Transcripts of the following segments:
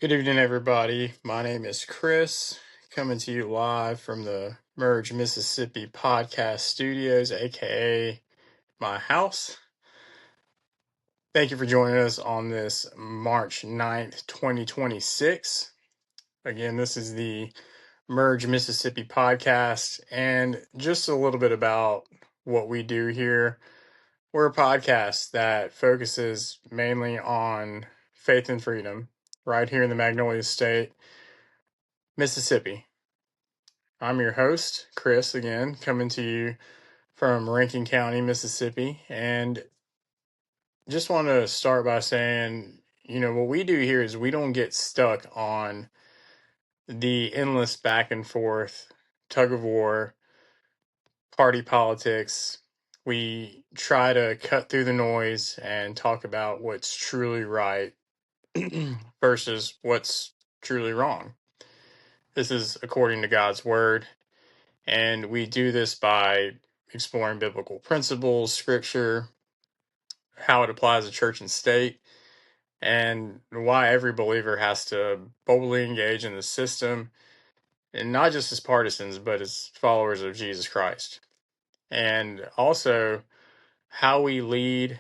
Good evening, everybody. My name is Chris, coming to you live from the Merge, Mississippi podcast studios, aka my house. Thank you for joining us on this March 9th, 2026. Again, this is the Merge Mississippi podcast, and just a little bit about what we do here. We're a podcast that focuses mainly on faith and freedom right here in the Magnolia State, Mississippi. I'm your host, Chris, again, coming to you from Rankin County, Mississippi. And just want to start by saying, what we do here is we don't get stuck on the endless back and forth, tug of war, party politics. We try to cut through the noise and talk about what's truly right versus what's truly wrong. This is according to God's word. And we do this by exploring biblical principles, scripture, how it applies to church and state, and why every believer has to boldly engage in the system, and not just as partisans, but as followers of Jesus Christ. And also how we lead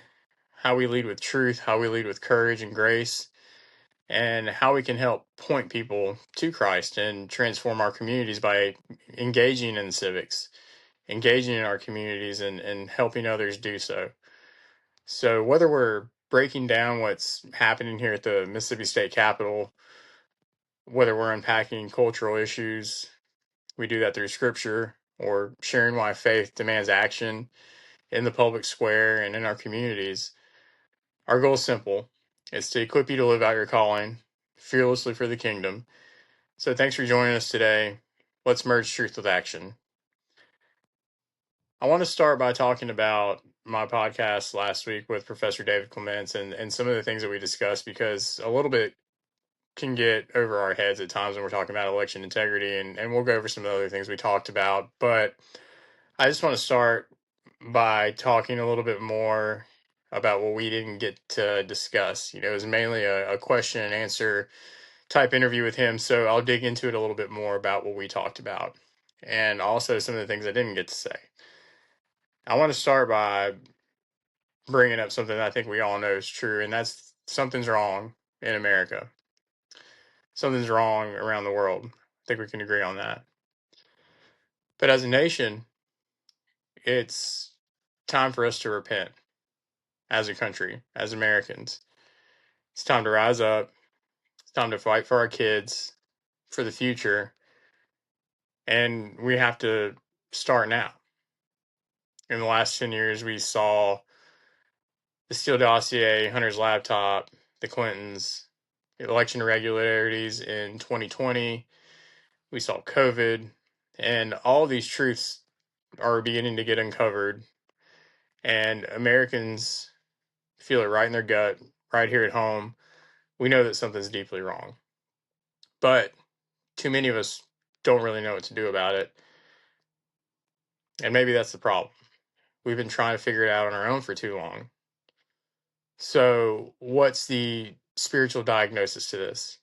with truth, how we lead with courage and grace, and how we can help point people to Christ and transform our communities by engaging in civics, engaging in our communities, and helping others do so. So whether we're breaking down what's happening here at the Mississippi State Capitol, whether we're unpacking cultural issues, we do that through scripture, or sharing why faith demands action in the public square and in our communities, our goal is simple. It's to equip you to live out your calling fearlessly for the kingdom. So thanks for joining us today. Let's merge truth with action. I want to start by talking about my podcast last week with Professor David Clements and some of the things that we discussed, because a little bit can get over our heads at times when we're talking about election integrity, and we'll go over some of the other things we talked about. But I just want to start by talking a little bit more about what we didn't get to discuss. It was mainly a question and answer type interview with him, so I'll dig into it a little bit more about what we talked about and also some of the things I didn't get to say. I want to start by bringing up something that I think we all know is true, and that's something's wrong in America. Something's wrong around the world. I think we can agree on that. But as a nation, it's time for us to repent as a country, as Americans. It's time to rise up. It's time to fight for our kids, for the future. And we have to start now. In the last 10 years, we saw the Steele dossier, Hunter's laptop, the Clintons, election irregularities in 2020. We saw COVID, and all these truths are beginning to get uncovered, and Americans feel it right in their gut, right here at home. We know that something's deeply wrong, but too many of us don't really know what to do about it, and maybe that's the problem. We've been trying to figure it out on our own for too long. So what's the spiritual diagnosis to this?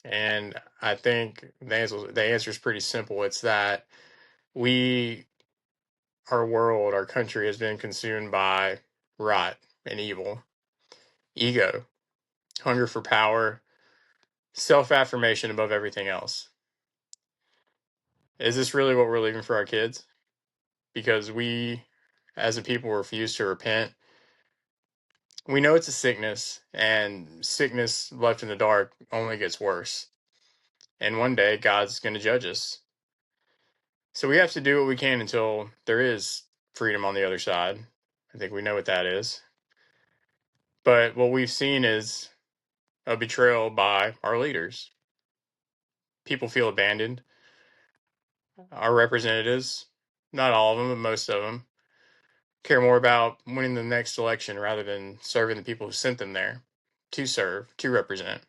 And I think the answer is pretty simple. It's that our world, our country has been consumed by rot and evil, ego, hunger for power, self-affirmation above everything else. Is this really what we're leaving for our kids? Because we, as a people, refuse to repent. We know it's a sickness, and sickness left in the dark only gets worse. And one day, God's going to judge us. So we have to do what we can until there is freedom on the other side. I think we know what that is. But what we've seen is a betrayal by our leaders. People feel abandoned. Our representatives, not all of them, but most of them, care more about winning the next election rather than serving the people who sent them there to serve, to represent.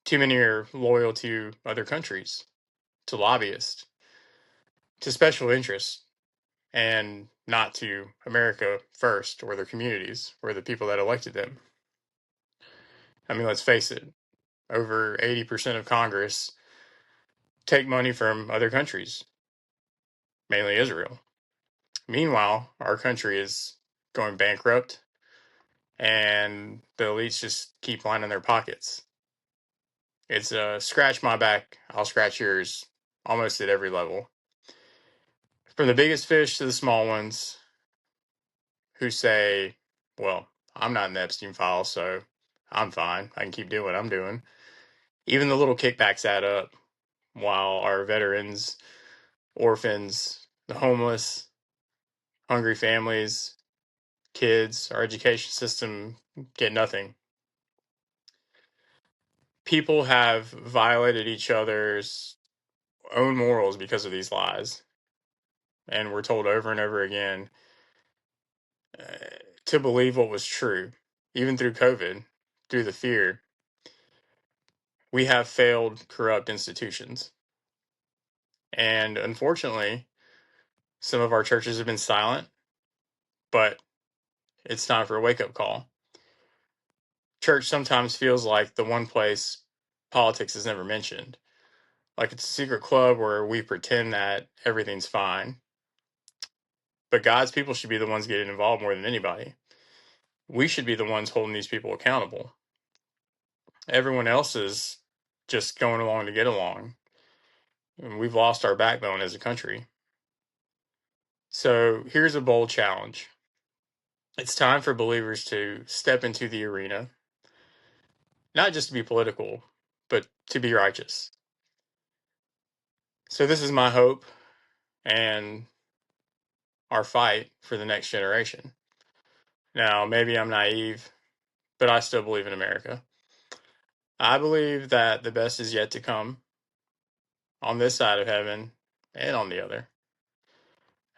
Too many are loyal to other countries, to lobbyists, to special interests, and not to America first, or their communities, or the people that elected them. I mean, let's face it, over 80% of Congress take money from other countries, mainly Israel. Meanwhile, our country is going bankrupt and the elites just keep lining their pockets. It's a scratch my back, I'll scratch yours almost at every level. From the biggest fish to the small ones who say, well, I'm not in the Epstein file, so I'm fine. I can keep doing what I'm doing. Even the little kickbacks add up while our veterans, orphans, the homeless, hungry families, kids, our education system get nothing. People have violated each other's own morals because of these lies. And we're told over and over again uh, to believe what was true, even through COVID, through the fear. We have failed corrupt institutions. And unfortunately, some of our churches have been silent, but it's time for a wake up call. Church sometimes feels like the one place politics is never mentioned. Like it's a secret club where we pretend that everything's fine. But God's people should be the ones getting involved more than anybody. We should be the ones holding these people accountable. Everyone else is just going along to get along. And we've lost our backbone as a country. So here's a bold challenge. It's time for believers to step into the arena, not just to be political, but to be righteous. So this is my hope and our fight for the next generation. Now, maybe I'm naive, but I still believe in America. I believe that the best is yet to come on this side of heaven and on the other.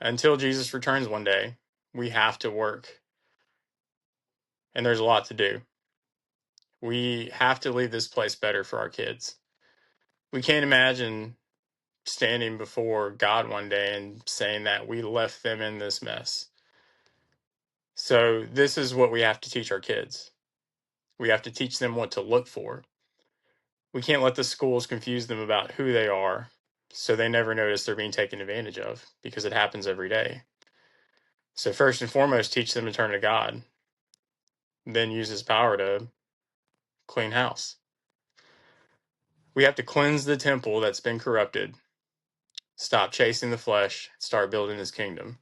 Until Jesus returns one day, we have to work, and there's a lot to do. We have to leave this place better for our kids. We can't imagine standing before God one day and saying that we left them in this mess. So, this is what we have to teach our kids. We have to teach them what to look for. We can't let the schools confuse them about who they are so they never notice they're being taken advantage of because it happens every day. So, first and foremost, teach them to turn to God, then use His power to clean house. We have to cleanse the temple that's been corrupted, stop chasing the flesh, start building His kingdom.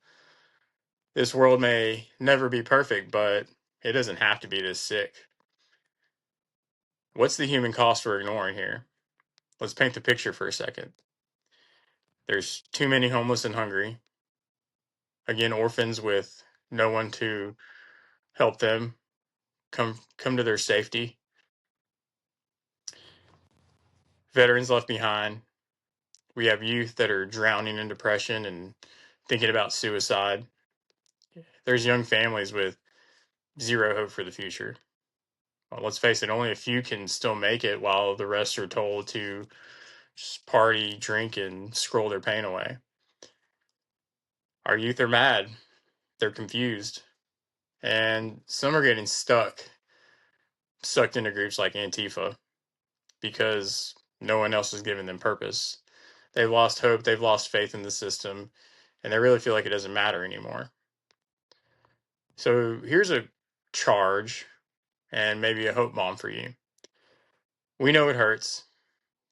This world may never be perfect, but it doesn't have to be this sick. What's the human cost we're ignoring here? Let's paint the picture for a second. There's too many homeless and hungry. Again, orphans with no one to help them come to their safety. Veterans left behind. We have youth that are drowning in depression and thinking about suicide. There's young families with zero hope for the future. Well, let's face it, only a few can still make it while the rest are told to just party, drink, and scroll their pain away. Our youth are mad. They're confused. And some are getting sucked into groups like Antifa because no one else is giving them purpose. They've lost hope, they've lost faith in the system, and they really feel like it doesn't matter anymore. So here's a charge and maybe a hope bomb for you. We know it hurts.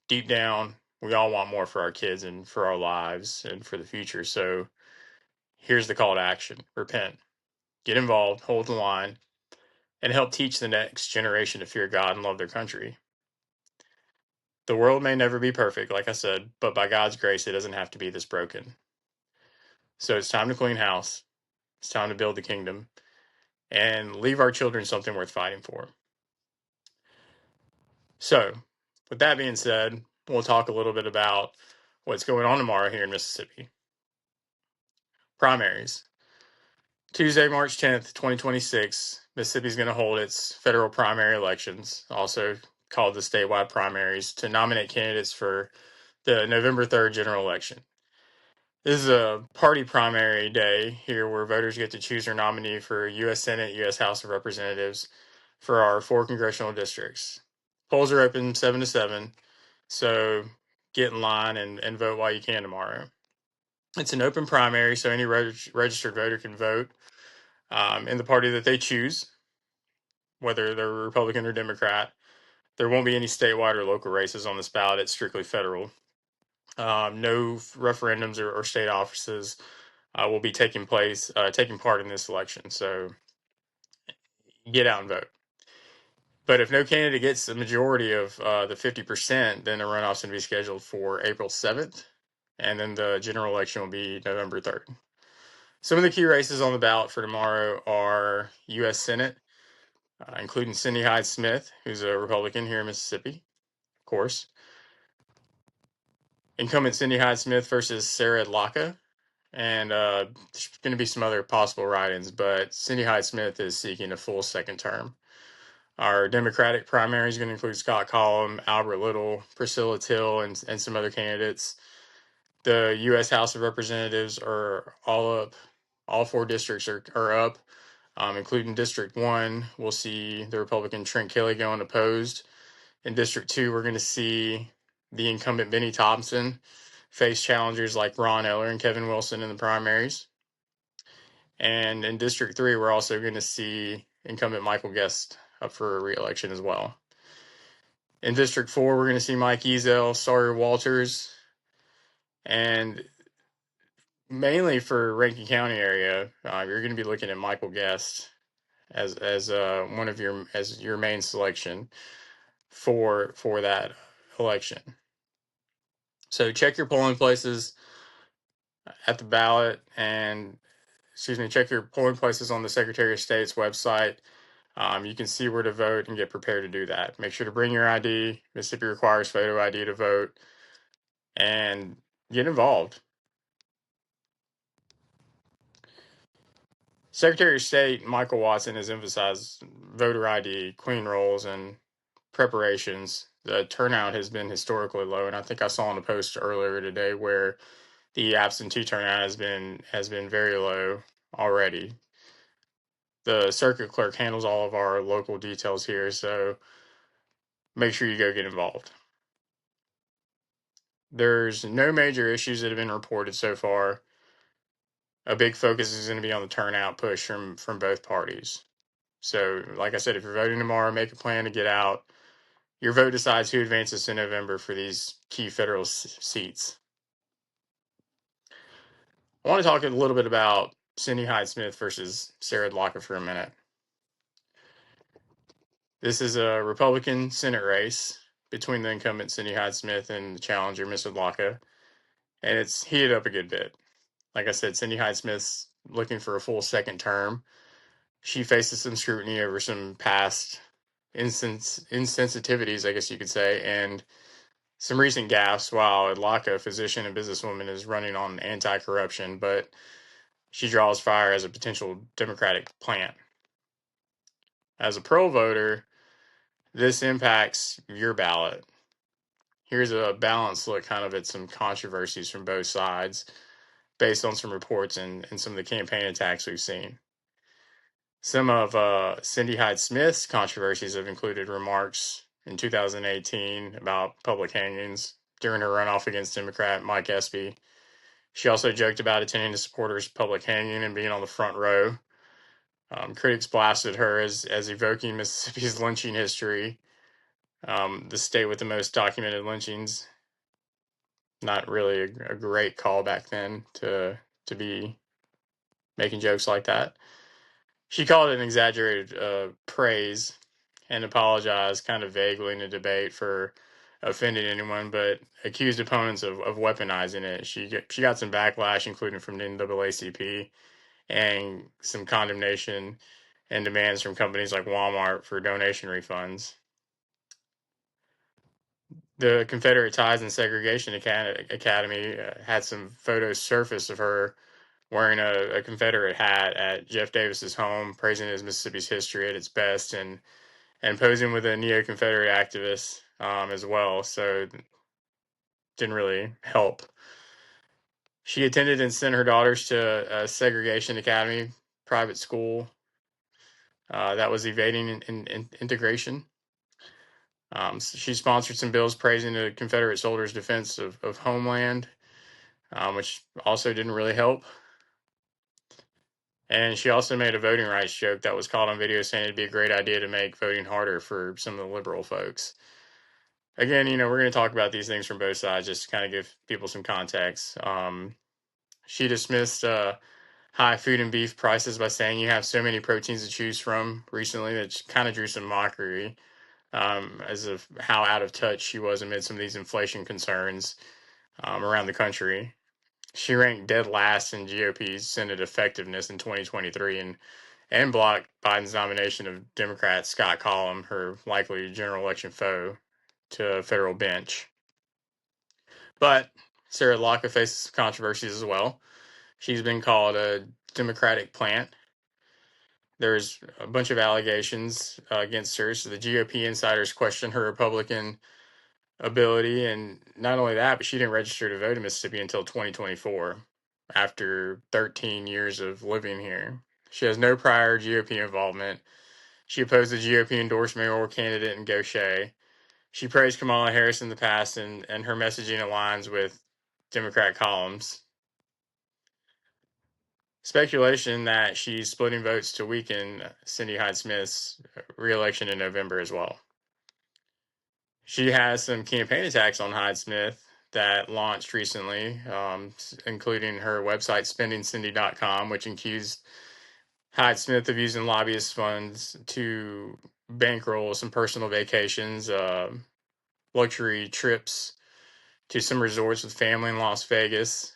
Deep down, we all want more for our kids and for our lives and for the future. So here's the call to action: repent, get involved, hold the line, and help teach the next generation to fear God and love their country. The world may never be perfect, like I said, but by God's grace, it doesn't have to be this broken. So it's time to clean house. It's time to build the kingdom and leave our children something worth fighting for. So, with that being said, we'll talk a little bit about what's going on tomorrow here in Mississippi. Primaries. Tuesday, March 10th, 2026, Mississippi is going to hold its federal primary elections, also called the statewide primaries, to nominate candidates for the November 3rd general election. This is a party primary day here where voters get to choose their nominee for U.S. Senate, U.S. House of Representatives for our 4 congressional districts. Polls are open 7 to 7, so get in line and vote while you can tomorrow. It's an open primary, so any registered voter can vote in the party that they choose, whether they're Republican or Democrat. There won't be any statewide or local races on this ballot. It's strictly federal. No referendums or state offices will be taking part in this election. So get out and vote. But if no candidate gets the majority of the 50%, then the runoff's going to be scheduled for April 7th, and then the general election will be November 3rd. Some of the key races on the ballot for tomorrow are U.S. Senate, including Cindy Hyde-Smith, who's a Republican here in Mississippi, of course. Incumbent Cindy Hyde-Smith versus Sarah Adlaka, and there's going to be some other possible write-ins, but Cindy Hyde-Smith is seeking a full second term. Our Democratic primary is going to include Scott Collum, Albert Little, Priscilla Till, and some other candidates. The U.S. House of Representatives are all up. All 4 districts are up, including District 1. We'll see the Republican Trent Kelly go unopposed. In District 2, we're going to see the incumbent Benny Thompson face challengers like Ron Eller and Kevin Wilson in the primaries. And in District 3, we're also going to see incumbent Michael Guest up for re-election as well. In District 4, we're going to see Mike Ezel, Sawyer Walters, and mainly for Rankin County area, you're going to be looking at Michael Guest as one of your main selection for that election. So check your polling places at the ballot, and check your polling places on the Secretary of State's website. You can see where to vote and get prepared to do that. Make sure to bring your ID. Mississippi requires photo ID to vote, and get involved. Secretary of State Michael Watson has emphasized voter ID, clean rolls, and preparations. The turnout has been historically low, and I think I saw on a post earlier today where the absentee turnout has been very low already. The circuit clerk handles all of our local details here, so make sure you go get involved. There's no major issues that have been reported so far. A big focus is going to be on the turnout push from both parties. So, like I said, if you're voting tomorrow, make a plan to get out. Your vote decides who advances to November for these key federal seats. I want to talk a little bit about Cindy Hyde-Smith versus Sarah Adlaka for a minute. This is a Republican Senate race between the incumbent Cindy Hyde-Smith and the challenger, Miss Adlaka, and it's heated up a good bit. Like I said, Cindy Hyde-Smith's looking for a full second term. She faces some scrutiny over some past insensitivities, I guess you could say, and some recent gaffes, while Adlaka, a physician and businesswoman, is running on anti-corruption, but she draws fire as a potential Democratic plant. As a pro voter, this impacts your ballot. Here's a balanced look kind of at some controversies from both sides based on some reports and some of the campaign attacks we've seen. Some of Cindy Hyde-Smith's controversies have included remarks in 2018 about public hangings during her runoff against Democrat Mike Espy. She also joked about attending a supporter's public hanging and being on the front row. Critics blasted her as evoking Mississippi's lynching history, the state with the most documented lynchings. Not really a great call back then to be making jokes like that. She called it an exaggerated praise and apologized kind of vaguely in a debate for offending anyone, but accused opponents of weaponizing it. She got some backlash, including from the NAACP, and some condemnation and demands from companies like Walmart for donation refunds. The Confederate Ties and Segregation Academy had some photos surface of her wearing a Confederate hat at Jeff Davis's home, praising his Mississippi's history at its best, and posing with a neo-Confederate activist as well. So didn't really help. She attended and sent her daughters to a segregation academy, private school that was evading integration. She sponsored some bills praising the Confederate soldiers' defense of homeland, which also didn't really help. And she also made a voting rights joke that was caught on video, saying it'd be a great idea to make voting harder for some of the liberal folks. Again, we're going to talk about these things from both sides just to kind of give people some context. She dismissed high food and beef prices by saying you have so many proteins to choose from recently that kind of drew some mockery as of how out of touch she was amid some of these inflation concerns around the country. She ranked dead last in GOP's Senate effectiveness in 2023 and blocked Biden's nomination of Democrat Scott Collum, her likely general election foe, to a federal bench. But Sarah Locke faces controversies as well. She's been called a Democratic plant. There's a bunch of allegations against her. So the GOP insiders question her Republican ability. And not only that, but she didn't register to vote in Mississippi until 2024 after 13 years of living here. She has no prior GOP involvement. She opposed the GOP endorsed mayoral candidate in Gaucher. She praised Kamala Harris in the past, and her messaging aligns with Democrat columns. Speculation that she's splitting votes to weaken Cindy Hyde-Smith's reelection in November as well. She has some campaign attacks on Hyde-Smith that launched recently, including her website spendingcindy.com, which accused Hyde-Smith of using lobbyist funds to bankroll some personal vacations, luxury trips to some resorts with family in Las Vegas.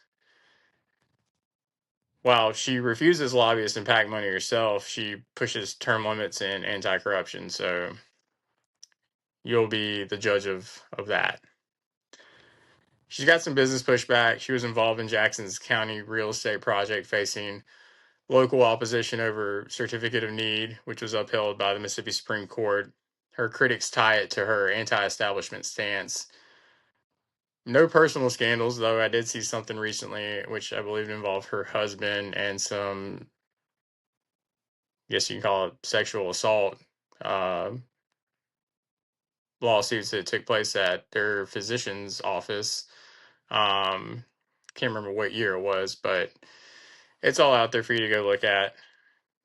While she refuses lobbyists and PAC money herself, she pushes term limits and anti-corruption. So you'll be the judge of that. She's got some business pushback. She was involved in Jackson's county real estate project, facing local opposition over certificate of need, which was upheld by the Mississippi Supreme Court. Her critics tie it to her anti-establishment stance. No personal scandals, though I did see something recently, which I believe involved her husband and some, I guess you can call it sexual assault uh, lawsuits that took place at their physician's office. Can't remember what year it was, but it's all out there for you to go look at.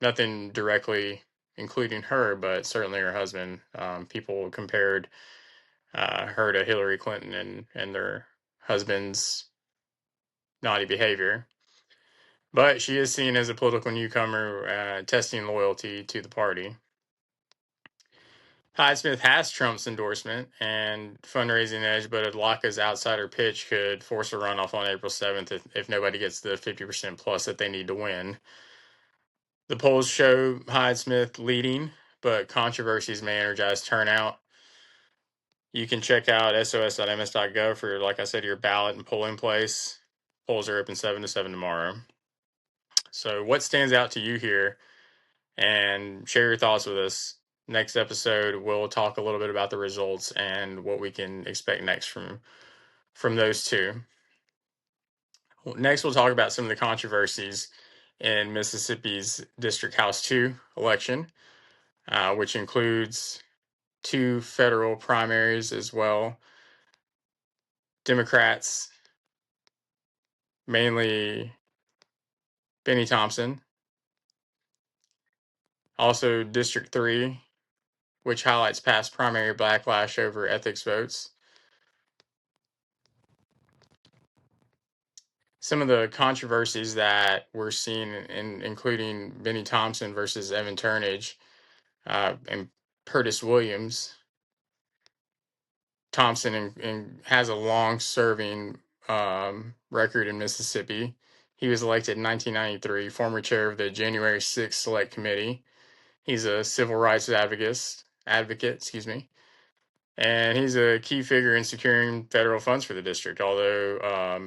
Nothing directly including her, but certainly her husband. People compared her to Hillary Clinton and their husband's naughty behavior. But she is seen as a political newcomer, testing loyalty to the party. Hyde-Smith has Trump's endorsement and fundraising edge, but Adlaka's outsider pitch could force a runoff on April 7th if nobody gets the 50% plus that they need to win. The polls show Hyde-Smith leading, but controversies may energize turnout. You can check out sos.ms.gov for, like I said, your ballot and polling place. Polls are open 7 to 7 tomorrow. So what stands out to you here? And share your thoughts with us. Next episode, we'll talk a little bit about the results and what we can expect next from those two. Next, we'll talk about some of the controversies in Mississippi's District House 2 election, which includes 2 federal primaries as well. Democrats, mainly Benny Thompson. Also, District 3, which highlights past primary backlash over ethics votes. Some of the controversies that we're seeing, including Benny Thompson versus Evan Turnage and Curtis Williams. Thompson has a long-serving record in Mississippi. He was elected in 1993, former chair of the January 6th Select Committee. He's a civil rights advocate, and he's a key figure in securing federal funds for the district, although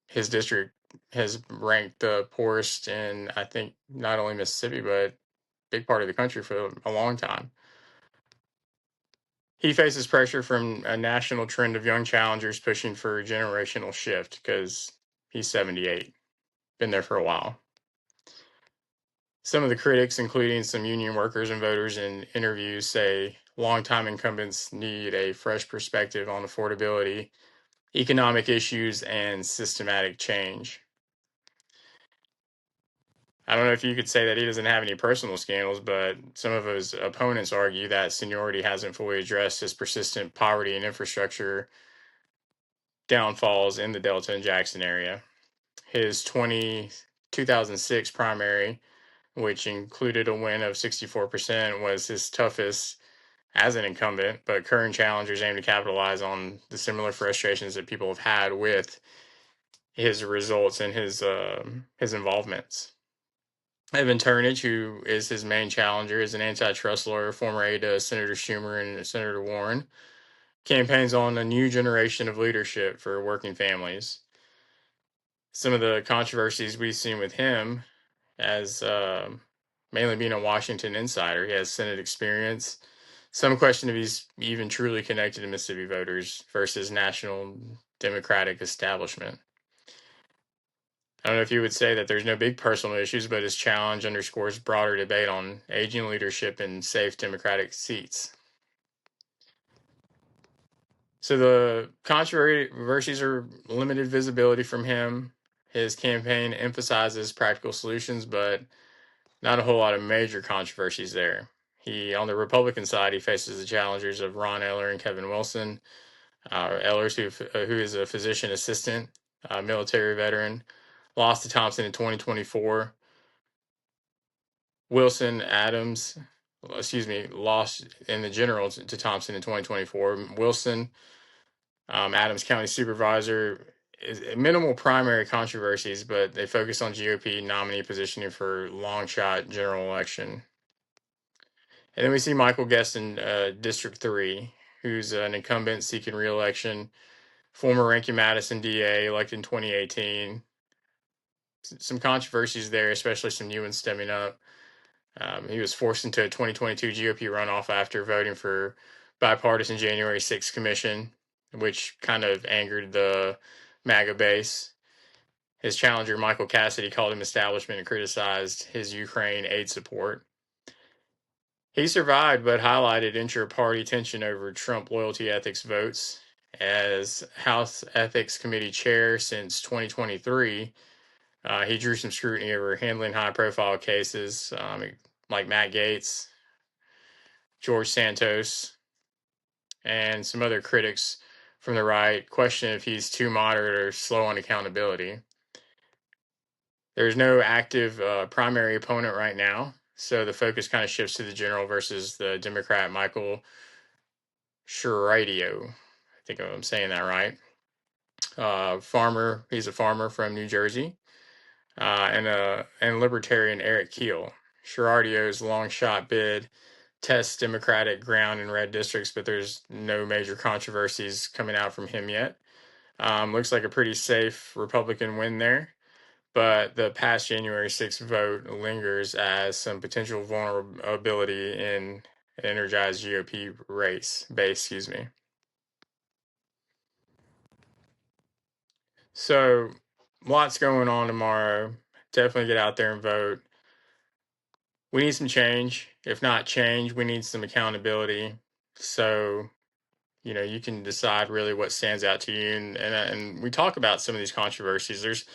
his district has ranked the poorest in, I think, not only Mississippi, but a big part of the country for a long time. He faces pressure from a national trend of young challengers pushing for a generational shift because he's 78, been there for a while. Some of the critics, including some union workers and voters in interviews, say longtime incumbents need a fresh perspective on affordability, economic issues, and systematic change. I don't know if you could say that he doesn't have any personal scandals, but some of his opponents argue that seniority hasn't fully addressed his persistent poverty and infrastructure downfalls in the Delta and Jackson area. His 2006 primary, which included a win of 64%, was his toughest as an incumbent, but current challengers aim to capitalize on the similar frustrations that people have had with his results and his involvements. Evan Turnage, who is his main challenger, is an antitrust lawyer, former aide to Senator Schumer and Senator Warren. Campaigns on a new generation of leadership for working families. Some of the controversies we've seen with him, as mainly being a Washington insider, he has Senate experience. Some question if he's even truly connected to Mississippi voters versus national Democratic establishment. I don't know if you would say that there's no big personal issues, but his challenge underscores broader debate on aging leadership and safe Democratic seats. So the controversies are limited visibility from him. His campaign emphasizes practical solutions, but not a whole lot of major controversies there. On the Republican side, he faces the challengers of Ron Eller and Kevin Wilson. Ellers, who is a physician assistant, military veteran, lost to Thompson in 2024. Lost in the general to Thompson in 2024. Wilson, Adams County Supervisor, is minimal primary controversies, but they focus on GOP nominee positioning for long shot general election. And then we see Michael Guest in District 3, who's an incumbent seeking re-election, former Rankin Madison DA, elected in 2018. Some controversies there, especially some new ones stemming up. He was forced into a 2022 GOP runoff after voting for bipartisan January 6th commission, which kind of angered the MAGA base. His challenger, Michael Cassidy, called him establishment and criticized his Ukraine aid support. He survived, but highlighted intra-party tension over Trump loyalty ethics votes. As House Ethics Committee chair since 2023, he drew some scrutiny over handling high-profile cases like Matt Gaetz, George Santos, and some other critics from the right question if he's too moderate or slow on accountability. There's no active primary opponent right now, so the focus kind of shifts to the general versus the Democrat Michael Sharadio. I think I'm saying that right. He's a farmer from New Jersey, and libertarian Eric Keel. Sherardio's long shot bid tests Democratic ground in red districts, but there's no major controversies coming out from him yet. Looks like a pretty safe Republican win there, but the past January 6th vote lingers as some potential vulnerability in an energized GOP base. Excuse me. So, lots going on tomorrow. Definitely get out there and vote. We need some change. If not change, we need some accountability. So, you can decide really what stands out to you. And we talk about some of these controversies. There's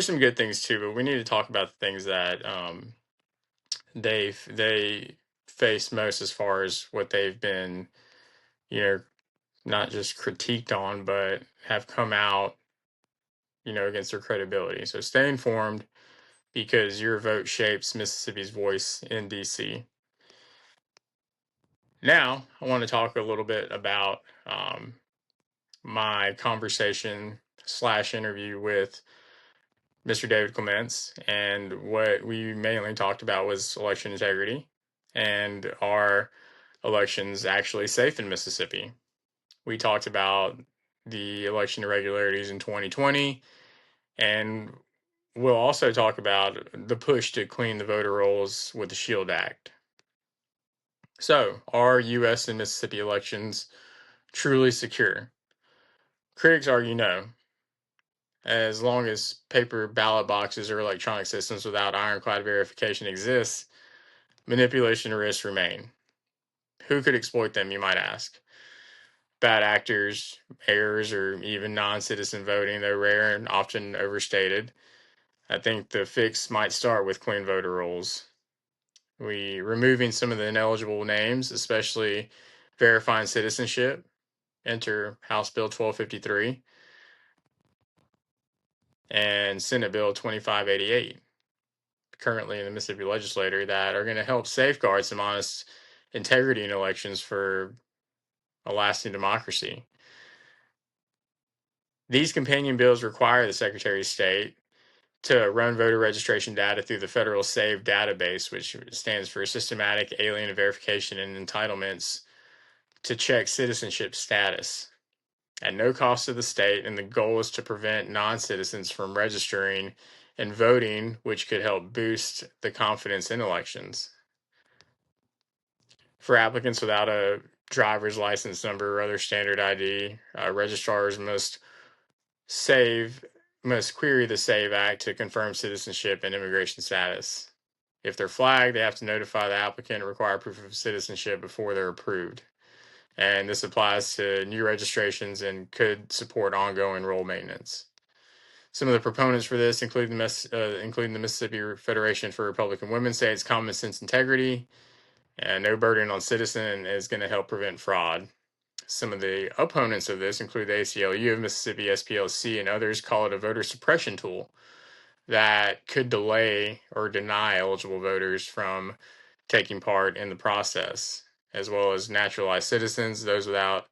some good things too, but we need to talk about the things that they face most as far as what they've been, not just critiqued on, but have come out, against their credibility. So stay informed because your vote shapes Mississippi's voice in DC. Now, I want to talk a little bit about my conversation / interview with Mr. David Clements. And what we mainly talked about was election integrity and are elections actually safe in Mississippi. We talked about the election irregularities in 2020, and we'll also talk about the push to clean the voter rolls with the SHIELD Act. So, are U.S. and Mississippi elections truly secure? Critics argue no. As long as paper ballot boxes or electronic systems without ironclad verification exist, manipulation risks remain. Who could exploit them, you might ask? Bad actors, errors, or even non-citizen voting, though rare and often overstated. I think the fix might start with clean voter rolls. We removing some of the ineligible names, especially verifying citizenship. Enter House Bill 1253 and Senate Bill 2588, currently in the Mississippi legislature, that are going to help safeguard some honest integrity in elections for a lasting democracy. These companion bills require the Secretary of State to run voter registration data through the federal SAVE database, which stands for Systematic Alien Verification and Entitlements, to check citizenship status at no cost to the state. And the goal is to prevent non-citizens from registering and voting, which could help boost the confidence in elections. For applicants without a driver's license number or other standard ID, registrars must query the SAVE Act to confirm citizenship and immigration status. If they're flagged, they have to notify the applicant and require proof of citizenship before they're approved. And this applies to new registrations and could support ongoing roll maintenance. Some of the proponents for this include including the Mississippi Federation for Republican Women, say it's common sense integrity and no burden on citizen is going to help prevent fraud. Some of the opponents of this include the ACLU of Mississippi, SPLC, and others call it a voter suppression tool that could delay or deny eligible voters from taking part in the process, as well as naturalized citizens, those without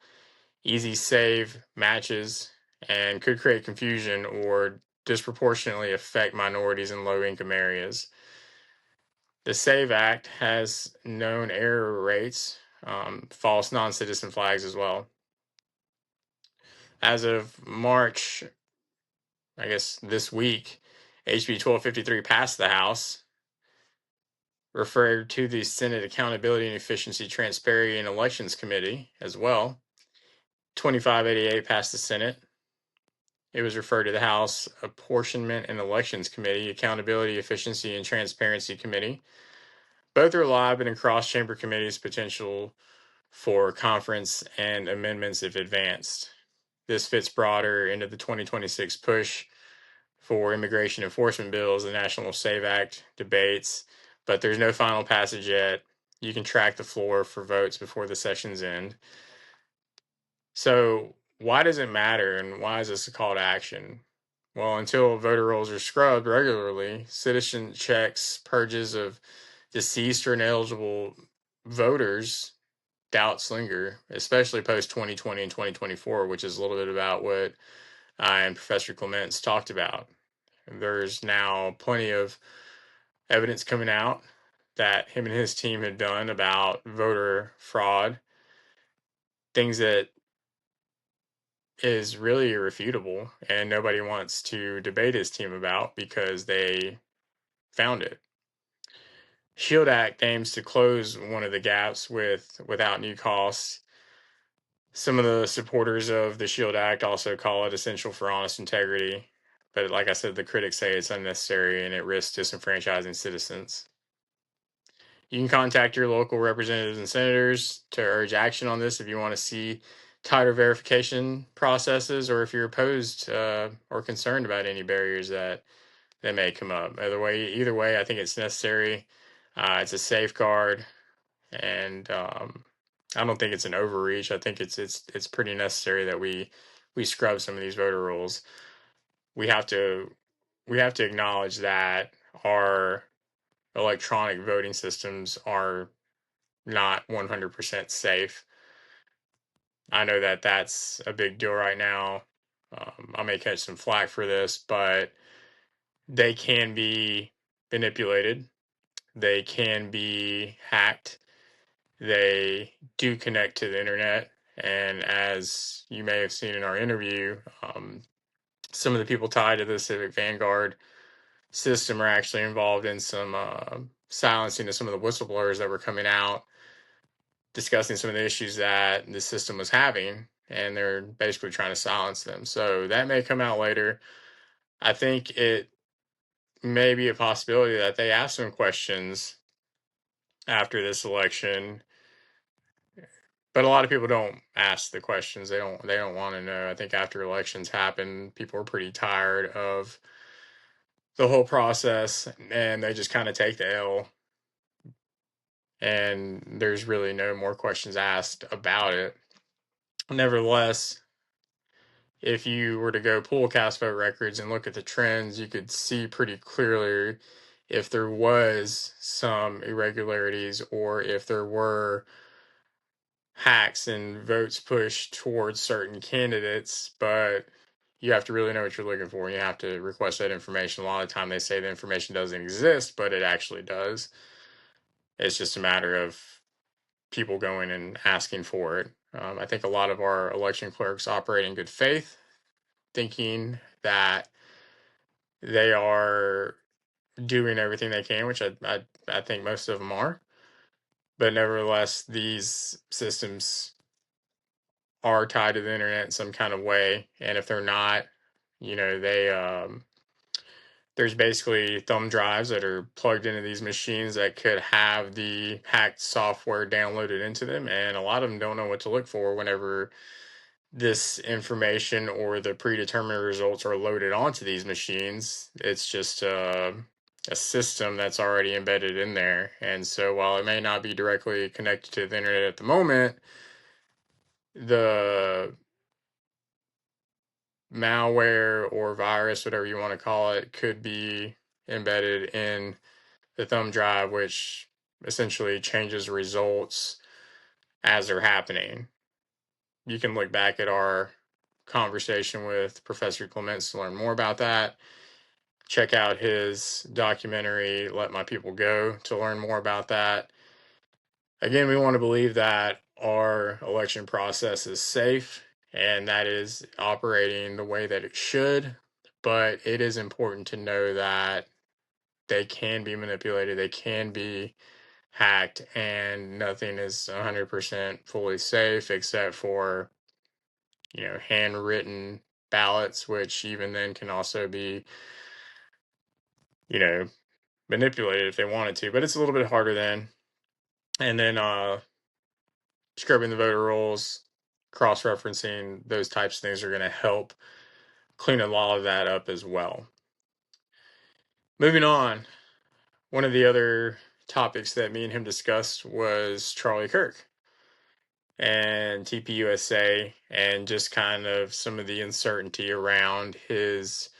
easy save matches, and could create confusion or disproportionately affect minorities in low income areas. The SAVE Act has known error rates, false non citizen flags as well. As of March, I guess this week, HB 1253 passed the House, referred to the Senate Accountability and Efficiency, Transparency, and Elections Committee as well. 2588 passed the Senate. It was referred to the House Apportionment and Elections Committee, Accountability, Efficiency, and Transparency Committee. Both are live and in cross-chamber committees, potential for conference and amendments if advanced. This fits broader into the 2026 push for immigration enforcement bills, the National SAVE Act debates, but there's no final passage yet. You can track the floor for votes before the session's end. So why does it matter, and why is this a call to action? Well, until voter rolls are scrubbed regularly, citizen checks, purges of deceased or ineligible voters, doubts linger, especially post 2020 and 2024, which is a little bit about what I and Professor Clements talked about. There's now plenty of evidence coming out that him and his team had done about voter fraud, things that is really irrefutable and nobody wants to debate his team about because they found it. Shield Act aims to close one of the gaps without new costs. Some of the supporters of the Shield Act also call it essential for honest integrity, but like I said, the critics say it's unnecessary and it risks disenfranchising citizens. You can contact your local representatives and senators to urge action on this if you want to see tighter verification processes, or if you're opposed or concerned about any barriers that may come up. Either way, I think it's necessary. It's a safeguard, and I don't think it's an overreach. I think it's pretty necessary that we scrub some of these voter rules. We have to acknowledge that our electronic voting systems are not 100% safe. I know that that's a big deal right now. I may catch some flack for this, but they can be manipulated. They can be hacked. They do connect to the internet. And as you may have seen in our interview, some of the people tied to the Civic Vanguard system are actually involved in some silencing of some of the whistleblowers that were coming out discussing some of the issues that the system was having, and they're basically trying to silence them. So that may come out later. I think it may be a possibility that they ask some questions after this election But a lot of people don't ask the questions. They don't want to know. I think after elections happen, people are pretty tired of the whole process, and they just kind of take the L, and there's really no more questions asked about it. Nevertheless, if you were to go pull cast vote records and look at the trends, you could see pretty clearly if there was some irregularities or if there were hacks and votes pushed towards certain candidates. But you have to really know what you're looking for, and you have to request that information. A lot of the time they say the information doesn't exist, but it actually does. It's just a matter of people going and asking for it. I think a lot of our election clerks operate in good faith, thinking that they are doing everything they can, which I think most of them are. But nevertheless, these systems are tied to the internet in some kind of way, and if they're not, they there's basically thumb drives that are plugged into these machines that could have the hacked software downloaded into them, and a lot of them don't know what to look for whenever this information or the predetermined results are loaded onto these machines. It's just a system that's already embedded in there. And so while it may not be directly connected to the internet at the moment, the malware or virus, whatever you want to call it, could be embedded in the thumb drive, which essentially changes results as they're happening. You can look back at our conversation with Professor Clements to learn more about that. Check out his documentary, Let My People Go, to learn more about that. Again, we want to believe that our election process is safe and that is operating the way that it should, but it is important to know that they can be manipulated, they can be hacked, and nothing is 100% fully safe except for, handwritten ballots, which even then can also be, you know, manipulated if they wanted to, but it's a little bit harder then. And then scrubbing the voter rolls, cross referencing, those types of things are going to help clean a lot of that up as well. Moving on, one of the other topics that me and him discussed was Charlie Kirk and TPUSA and just kind of some of the uncertainty around his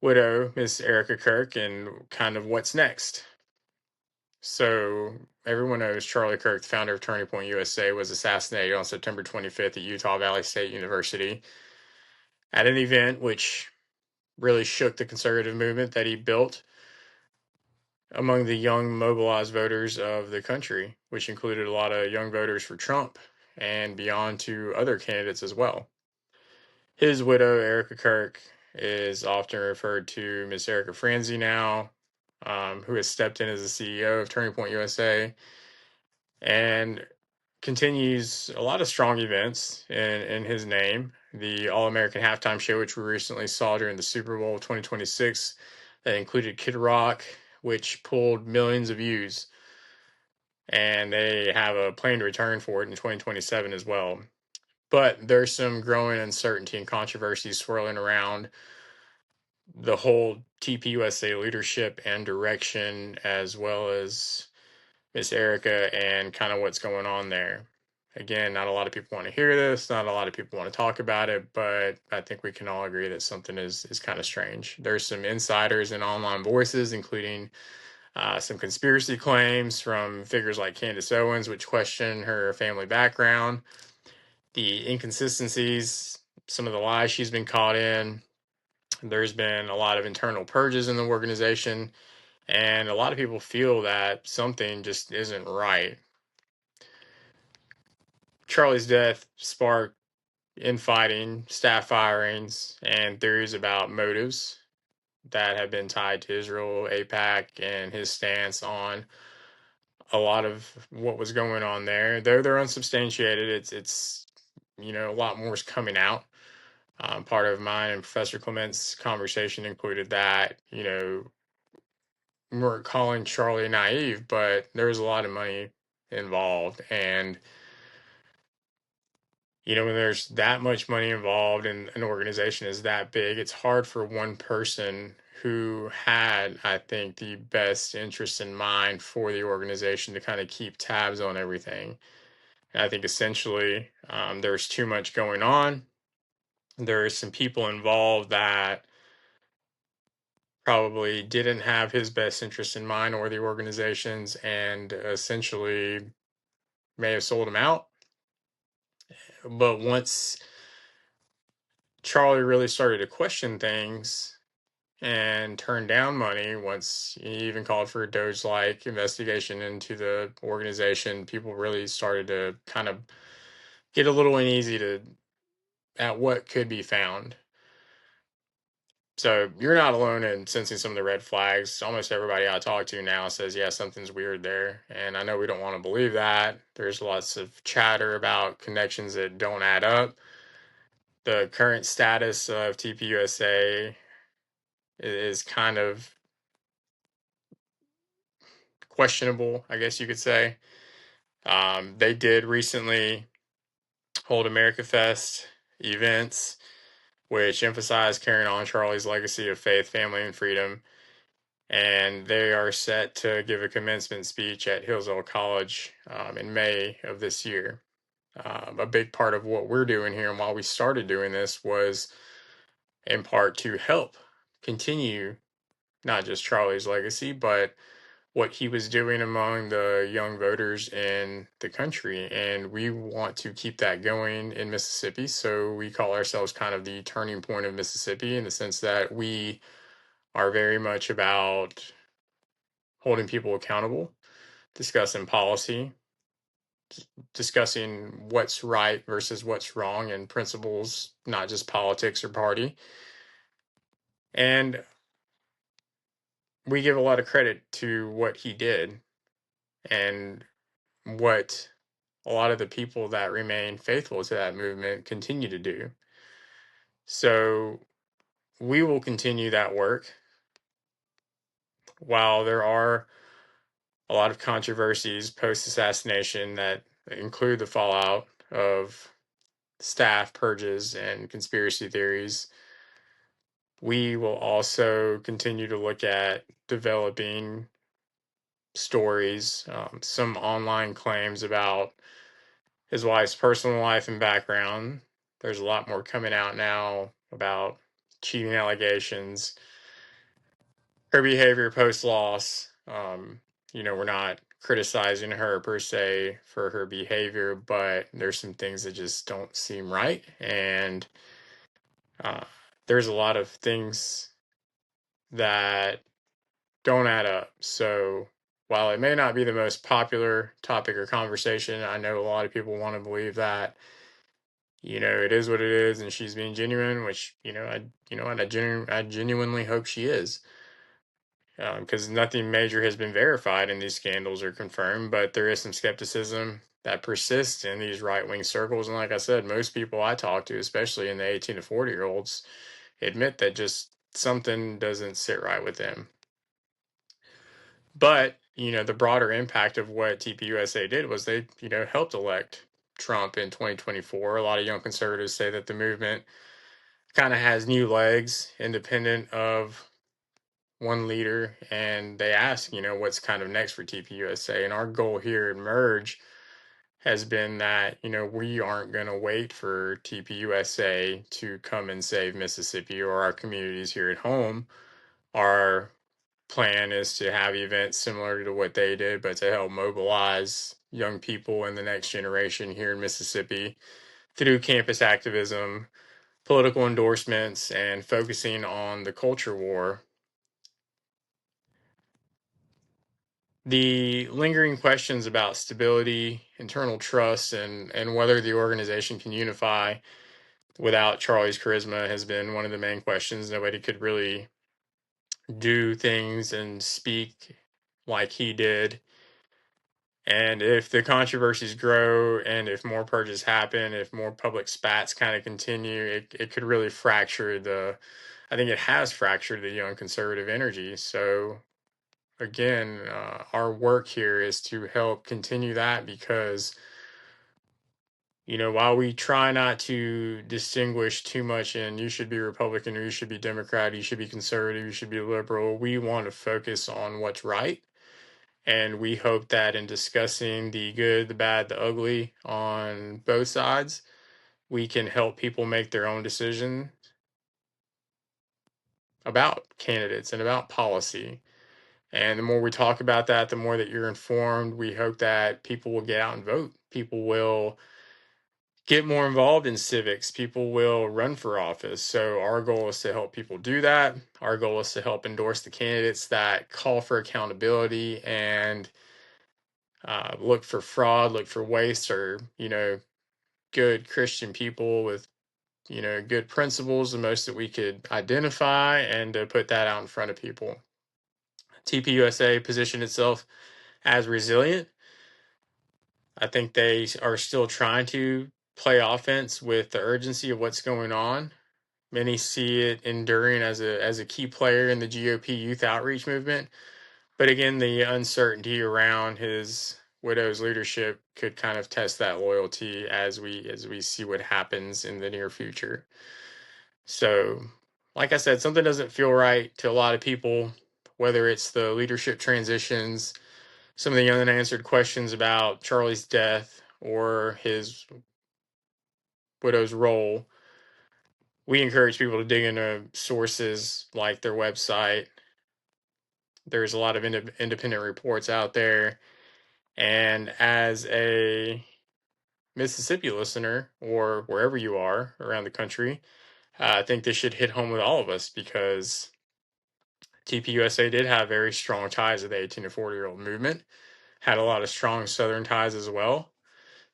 widow, Miss Erica Kirk, and kind of what's next. So everyone knows Charlie Kirk, the founder of Turning Point USA, was assassinated on September 25th at Utah Valley State University at an event which really shook the conservative movement that he built among the young mobilized voters of the country, which included a lot of young voters for Trump and beyond to other candidates as well. His widow, Erica Kirk, is often referred to Miss Erica Franzi now, who has stepped in as the CEO of Turning Point USA and continues a lot of strong events in his name. The All American Halftime Show, which we recently saw during the Super Bowl 2026, that included Kid Rock, which pulled millions of views. And they have a plan to return for it in 2027 as well. But there's some growing uncertainty and controversy swirling around the whole TPUSA leadership and direction, as well as Miss Erica and kind of what's going on there. Again, not a lot of people want to hear this, not a lot of people want to talk about it, but I think we can all agree that something is kind of strange. There's some insiders and online voices, including some conspiracy claims from figures like Candace Owens, which question her family background, the inconsistencies, some of the lies she's been caught in. There's been a lot of internal purges in the organization, and a lot of people feel that something just isn't right. Charlie's death sparked infighting, staff firings, and theories about motives that have been tied to Israel, AIPAC, and his stance on a lot of what was going on there. They're unsubstantiated. It's a lot more is coming out. Part of mine and Professor Clement's conversation included that we weren't calling Charlie naive, but there was a lot of money involved, and When there's that much money involved and an organization is that big, it's hard for one person who had, I think, the best interest in mind for the organization to kind of keep tabs on everything. And I think essentially there's too much going on. There's some people involved that probably didn't have his best interest in mind or the organization's, and essentially may have sold him out. But once Charlie really started to question things and turned down money, once he even called for a Doge-like investigation into the organization, people really started to kind of get a little uneasy at what could be found. So you're not alone in sensing some of the red flags. Almost everybody I talk to now says, yeah, something's weird there. And I know we don't want to believe that. There's lots of chatter about connections that don't add up. The current status of TPUSA is kind of questionable, I guess you could say. They did recently hold America Fest events, which emphasized carrying on Charlie's legacy of faith, family, and freedom. And they are set to give a commencement speech at Hillsdale College in May of this year. A big part of what we're doing here and why we started doing this was in part to help continue not just Charlie's legacy, but what he was doing among the young voters in the country. And we want to keep that going in Mississippi. So we call ourselves kind of the turning point of Mississippi in the sense that we are very much about holding people accountable, discussing policy, discussing what's right versus what's wrong and principles, not just politics or party. And we give a lot of credit to what he did and what a lot of the people that remain faithful to that movement continue to do. So we will continue that work. While there are a lot of controversies post assassination that include the fallout of staff purges and conspiracy theories, we will also continue to look at developing stories, some online claims about his wife's personal life and background. There's a lot more coming out now about cheating allegations, her behavior post loss. We're not criticizing her per se for her behavior, but there's some things that just don't seem right. And uh, there's a lot of things that don't add up. So while it may not be the most popular topic or conversation, I know a lot of people want to believe that it is what it is, and she's being genuine, which I genuinely hope she is, because nothing major has been verified in these scandals or confirmed, but there is some skepticism that persists in these right wing circles, and like I said, most people I talk to, especially in the 18 to 40-year-olds, admit that just something doesn't sit right with them. But, the broader impact of what TPUSA did was they, helped elect Trump in 2024. A lot of young conservatives say that the movement kind of has new legs independent of one leader. And they ask, what's kind of next for TPUSA. And our goal here at Merge has been that, we aren't going to wait for TPUSA to come and save Mississippi or our communities here at home. Our plan is to have events similar to what they did, but to help mobilize young people in the next generation here in Mississippi through campus activism, political endorsements, and focusing on the culture war. The lingering questions about stability, internal trust, and whether the organization can unify without Charlie's charisma has been one of the main questions. Nobody could really do things and speak like he did. And if the controversies grow and if more purges happen, if more public spats kind of continue, it could really fracture I think it has fractured the young conservative energy. So again, our work here is to help continue that because while we try not to distinguish too much in you should be Republican or you should be Democrat, you should be conservative, you should be liberal, we want to focus on what's right. And we hope that in discussing the good, the bad, the ugly on both sides, we can help people make their own decision about candidates and about policy. And the more we talk about that, the more that you're informed. We hope that people will get out and vote. People will get more involved in civics. People will run for office. So our goal is to help people do that. Our goal is to help endorse the candidates that call for accountability and look for fraud, look for waste, or good Christian people with good principles, the most that we could identify, and to put that out in front of people. TPUSA positioned itself as resilient. I think they are still trying to play offense with the urgency of what's going on. Many see it enduring as a key player in the GOP youth outreach movement. But again, the uncertainty around his widow's leadership could kind of test that loyalty as we see what happens in the near future. So, like I said, something doesn't feel right to a lot of people, whether it's the leadership transitions, some of the unanswered questions about Charlie's death or his widow's role. We encourage people to dig into sources like their website. There's a lot of independent reports out there. And as a Mississippi listener, or wherever you are around the country, I think this should hit home with all of us because TPUSA did have very strong ties to the 18 to 40-year-old movement, had a lot of strong Southern ties as well.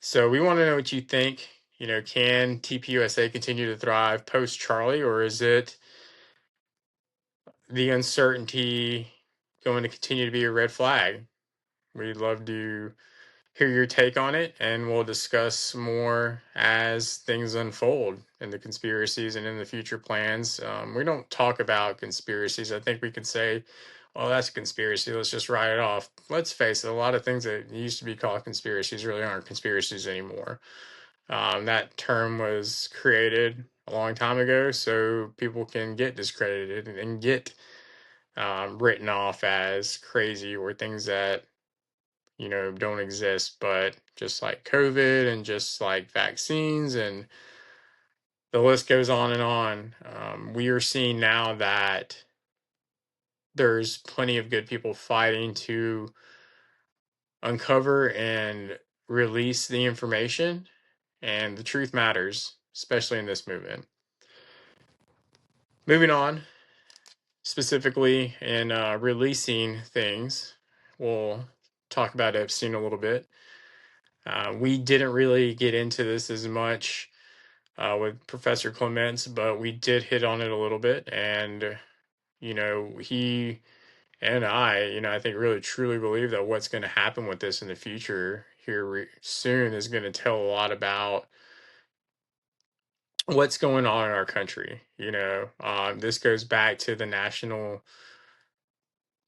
So we want to know what you think. Can TPUSA continue to thrive post Charlie, or is it the uncertainty going to continue to be a red flag? We'd love to hear your take on it, and we'll discuss more as things unfold in the conspiracies and in the future plans. We don't talk about conspiracies. I think we could say, well, that's a conspiracy. Let's just write it off. Let's face it, a lot of things that used to be called conspiracies really aren't conspiracies anymore. That term was created a long time ago so people can get discredited and get written off as crazy or things that don't exist. But just like COVID and just like vaccines and the list goes on and on, we are seeing now that there's plenty of good people fighting to uncover and release the information, and the truth matters, especially in this movement. Moving on, specifically in releasing things, we'll talk about Epstein a little bit. We didn't really get into this as much with Professor Clements, but we did hit on it a little bit. And, he and I think really truly believe that what's going to happen with this in the future here soon is going to tell a lot about what's going on in our country. This goes back to the national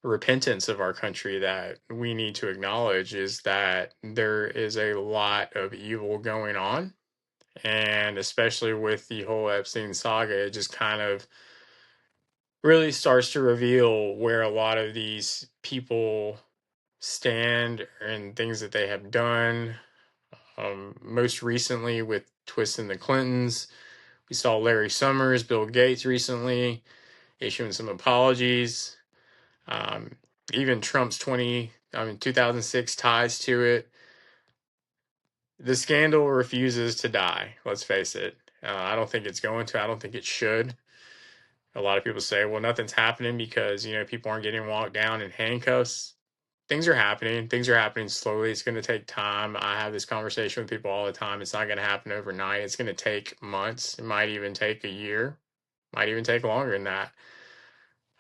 repentance of our country that we need to acknowledge is that there is a lot of evil going on. And especially with the whole Epstein saga, it just kind of really starts to reveal where a lot of these people stand and things that they have done. Most recently with twisting the Clintons, we saw Larry Summers, Bill Gates recently issuing some apologies. Um, Even Trump's 2006 ties to it. The scandal refuses to die. Let's face it. I don't think it's going to. I don't think it should. A lot of people say, well, nothing's happening because, people aren't getting walked down in handcuffs. Things are happening. Things are happening slowly. It's going to take time. I have this conversation with people all the time. It's not going to happen overnight. It's going to take months. It might even take a year. Might even take longer than that.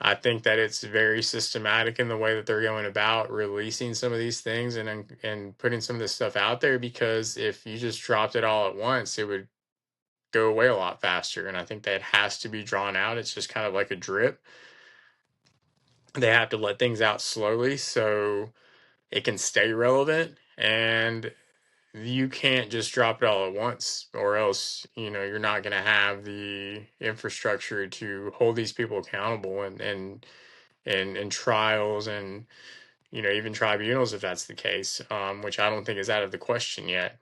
I think that it's very systematic in the way that they're going about releasing some of these things and putting some of this stuff out there, because if you just dropped it all at once, it would go away a lot faster. And I think that has to be drawn out. It's just kind of like a drip. They have to let things out slowly so it can stay relevant. And you can't just drop it all at once, or else you're not going to have the infrastructure to hold these people accountable, and trials, and even tribunals, if that's the case, which I don't think is out of the question yet.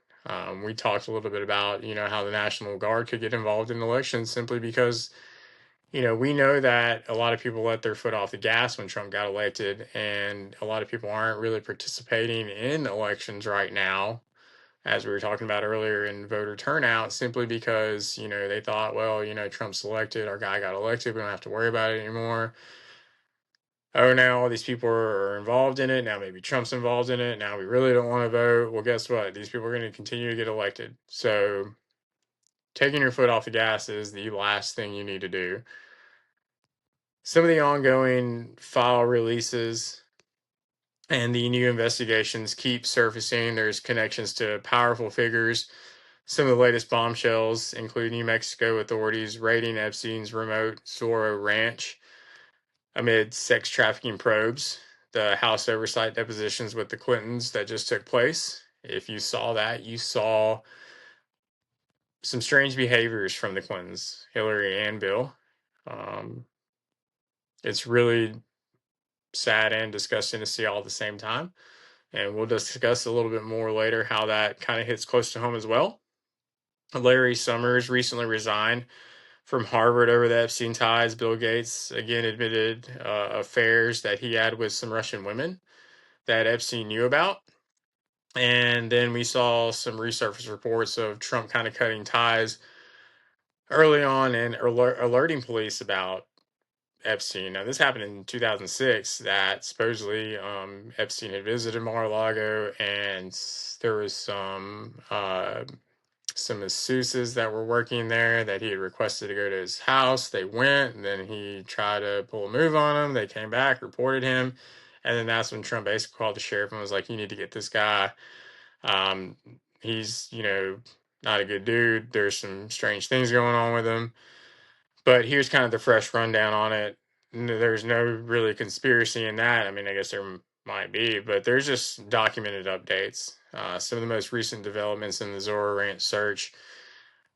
We talked a little bit about how the National Guard could get involved in elections simply because we know that a lot of people let their foot off the gas when Trump got elected, and a lot of people aren't really participating in elections right now, as we were talking about earlier, in voter turnout, simply because they thought, well, Trump's elected, our guy got elected, we don't have to worry about it anymore. Oh, now all these people are involved in it. Now maybe Trump's involved in it. Now we really don't want to vote. Well, guess what? These people are going to continue to get elected. So taking your foot off the gas is the last thing you need to do. Some of the ongoing file releases and the new investigations keep surfacing. There's connections to powerful figures. Some of the latest bombshells include New Mexico authorities raiding Epstein's remote Zorro ranch amid sex trafficking probes, the House oversight depositions with the Clintons that just took place. If you saw that, you saw some strange behaviors from the Clintons, Hillary and Bill. It's really sad and disgusting to see all at the same time. And we'll discuss a little bit more later how that kind of hits close to home as well. Larry Summers recently resigned from Harvard over the Epstein ties. Bill Gates again admitted affairs that he had with some Russian women that Epstein knew about. And then we saw some resurface reports of Trump kind of cutting ties early on and alerting police about Epstein. Now, this happened in 2006, that supposedly Epstein had visited Mar-a-Lago, and there was some masseuses that were working there that he had requested to go to his house. They went, and then he tried to pull a move on them. They came back, reported him, and then that's when Trump basically called the sheriff and was like, "You need to get this guy. Um, he's, not a good dude. There's some strange things going on with him." But here's kind of the fresh rundown on it. There's no really conspiracy in that. I mean, I guess there might be, but there's just documented updates. Some of the most recent developments in the Zorro Ranch search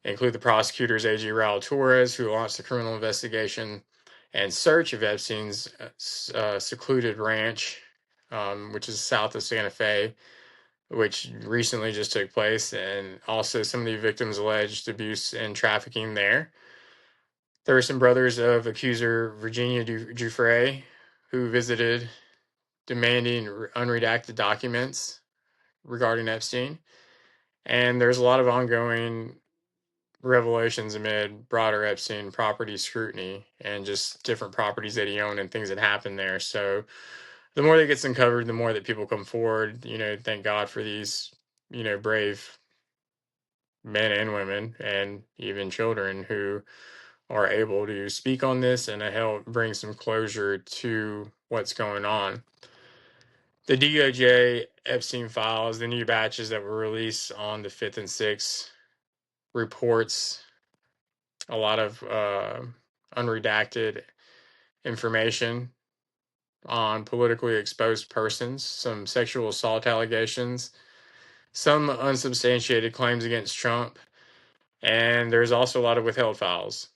include the prosecutors A.G. Raul Torres, who launched the criminal investigation and search of Epstein's secluded ranch, which is south of Santa Fe, which recently just took place, and also some of the victims' alleged abuse and trafficking there. There were some brothers of accuser Virginia Giuffre who visited demanding unredacted documents regarding Epstein. And there's a lot of ongoing revelations amid broader Epstein property scrutiny and just different properties that he owned and things that happened there. So the more that gets uncovered, the more that people come forward. Thank God for these, brave men and women and even children who are able to speak on this and to help bring some closure to what's going on. The DOJ Epstein files, the new batches that were released on the 5th and 6th, reports a lot of unredacted information on politically exposed persons, some sexual assault allegations, some unsubstantiated claims against Trump, and there's also a lot of withheld files.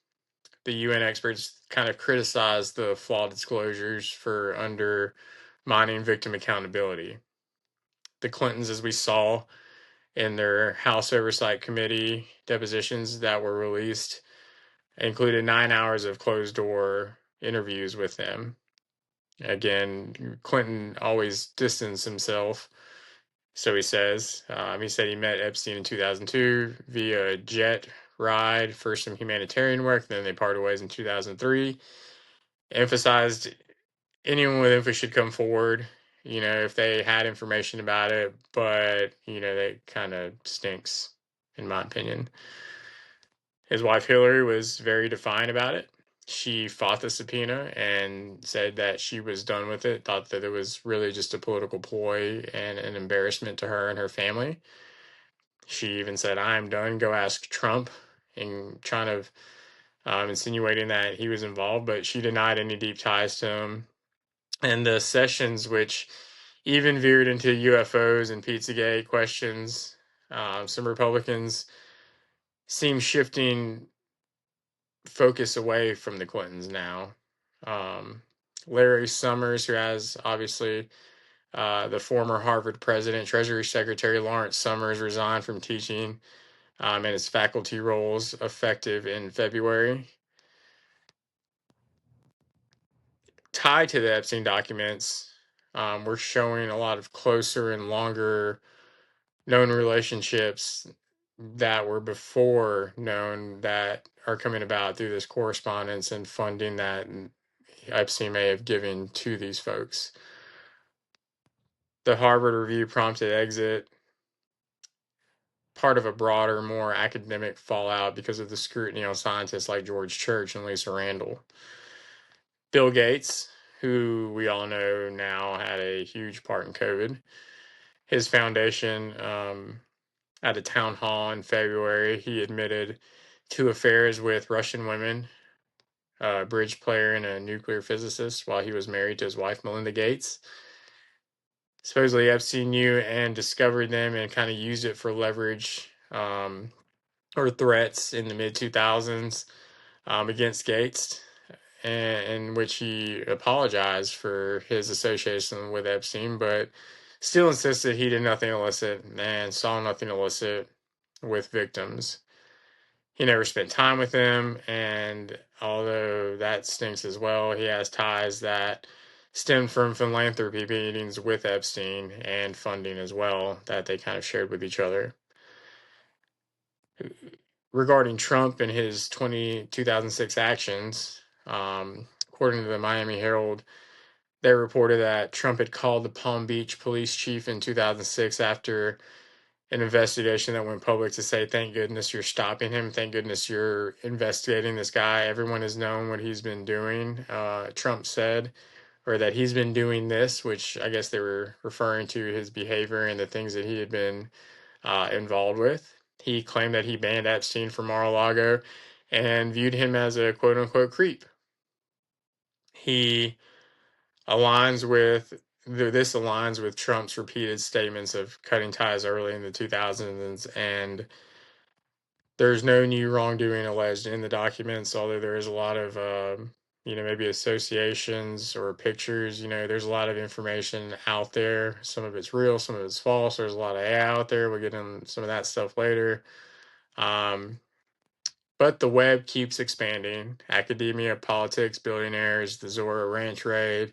The UN experts kind of criticized the flawed disclosures for undermining victim accountability. The Clintons, as we saw in their House Oversight Committee depositions that were released, included 9 hours of closed door interviews with them. Again, Clinton always distanced himself, so he says. He said he met Epstein in 2002 via jet ride for some humanitarian work. Then they parted ways in 2003. Emphasized anyone with info should come forward, if they had information about it, but, that kind of stinks, in my opinion. His wife Hillary was very defiant about it. She fought the subpoena and said that she was done with it, thought that it was really just a political ploy and an embarrassment to her and her family. She even said, "I'm done, go ask Trump," and trying to insinuating that he was involved, but she denied any deep ties to him. And the sessions, which even veered into UFOs and Pizzagate questions, Some Republicans seem shifting focus away from the Clintons now. Um, Larry Summers, who has obviously the former Harvard president, Treasury Secretary Lawrence Summers, resigned from teaching and his faculty roles effective in February. Tied to the Epstein documents, we're showing a lot of closer and longer known relationships that were before known that are coming about through this correspondence and funding that Epstein may have given to these folks. The Harvard Review prompted exit, part of a broader, more academic fallout because of the scrutiny on scientists like George Church and Lisa Randall. Bill Gates, who we all know now had a huge part in COVID, his foundation, at a town hall in February, he admitted to affairs with Russian women, a bridge player and a nuclear physicist, while he was married to his wife, Melinda Gates. Supposedly, Epstein knew and discovered them and kind of used it for leverage or threats in the mid 2000s against Gates, in which he apologized for his association with Epstein, but still insisted he did nothing illicit and saw nothing illicit with victims. He never spent time with them, and although that stinks as well, he has ties that stemmed from philanthropy meetings with Epstein and funding as well that they kind of shared with each other. Regarding Trump and his 2006 actions, according to the Miami Herald, they reported that Trump had called the Palm Beach police chief in 2006 after an investigation that went public to say, thank goodness you're stopping him. Thank goodness you're investigating this guy. Everyone has known what he's been doing, Trump said, or that he's been doing this, which I guess they were referring to his behavior and the things that he had been involved with. He claimed that he banned Epstein from Mar-a-Lago and viewed him as a quote unquote creep. He aligns with this aligns with Trump's repeated statements of cutting ties early in the 2000s, and there's no new wrongdoing alleged in the documents, although there is a lot of maybe associations or pictures. There's a lot of information out there. Some of it's real, some of it's false. There's a lot of AI out there. We'll get into some of that stuff later. But the web keeps expanding. Academia, politics, billionaires, the Zora Ranch raid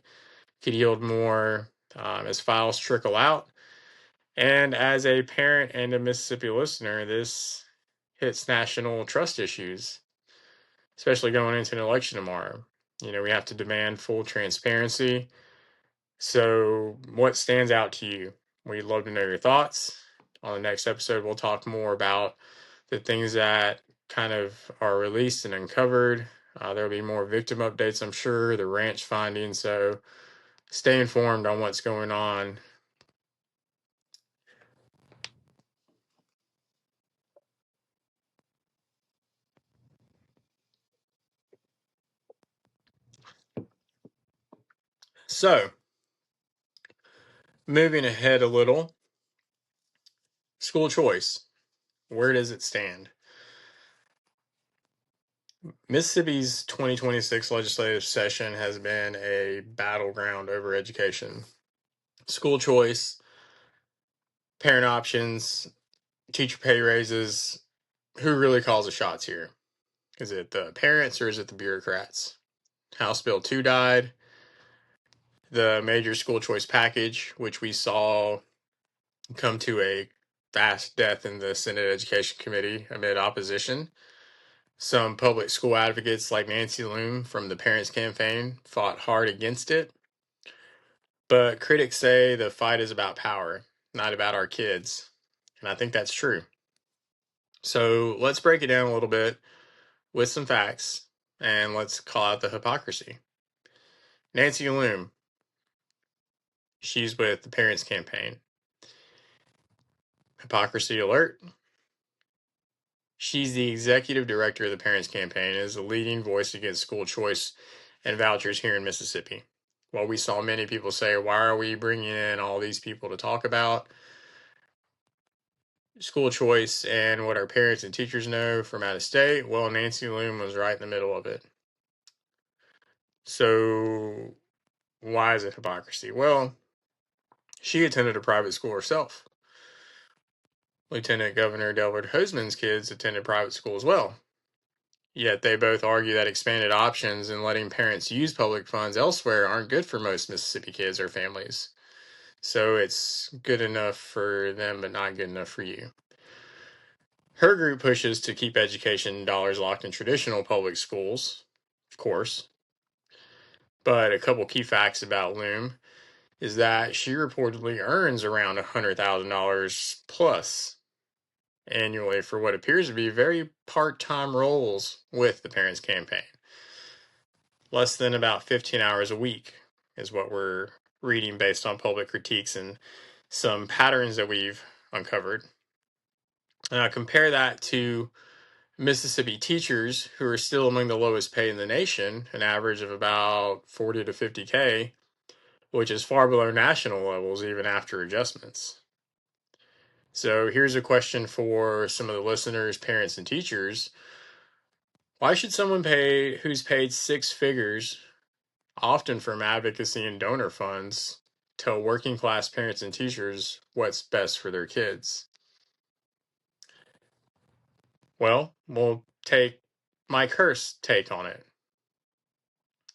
could yield more as files trickle out. And as a parent and a Mississippi listener, this hits national trust issues, especially going into an election tomorrow. We have to demand full transparency. So, what stands out to you? We'd love to know your thoughts. On the next episode, we'll talk more about the things that kind of are released and uncovered. There'll be more victim updates, I'm sure, the ranch findings. So, stay informed on what's going on. So, moving ahead a little, school choice. Where does it stand? Mississippi's 2026 legislative session has been a battleground over education. School choice, parent options, teacher pay raises. Who really calls the shots here? Is it the parents or is it the bureaucrats? House Bill 2 died. The major school choice package, which we saw come to a fast death in the Senate Education Committee amid opposition. Some public school advocates like Nancy Loom from the Parents Campaign fought hard against it. But critics say the fight is about power, not about our kids. And I think that's true. So let's break it down a little bit with some facts and let's call out the hypocrisy. Nancy Loom, she's with the Parents Campaign. Hypocrisy alert. She's the executive director of the Parents Campaign and is the leading voice against school choice and vouchers here in Mississippi. While we saw many people say, why are we bringing in all these people to talk about? school choice and what our parents and teachers know from out of state, well, Nancy Loom was right in the middle of it. So, why is it hypocrisy? Well, she attended a private school herself. Lieutenant Governor Delbert Hoseman's kids attended private school as well. Yet they both argue that expanded options and letting parents use public funds elsewhere aren't good for most Mississippi kids or families. So it's good enough for them, but not good enough for you. Her group pushes to keep education dollars locked in traditional public schools, of course. But a couple key facts about Loom is that she reportedly earns around $100,000 plus annually for what appears to be very part-time roles with the Parents Campaign. Less than about 15 hours a week is what we're reading based on public critiques and some patterns that we've uncovered. Now compare that to Mississippi teachers who are still among the lowest paid in the nation, an average of about 40 to 50K, which is far below national levels even after adjustments. So here's a question for some of the listeners, parents, and teachers. Why should someone pay who's paid six figures, often from advocacy and donor funds, tell working class parents and teachers what's best for their kids? Well, we'll take Mike Hurst's take on it.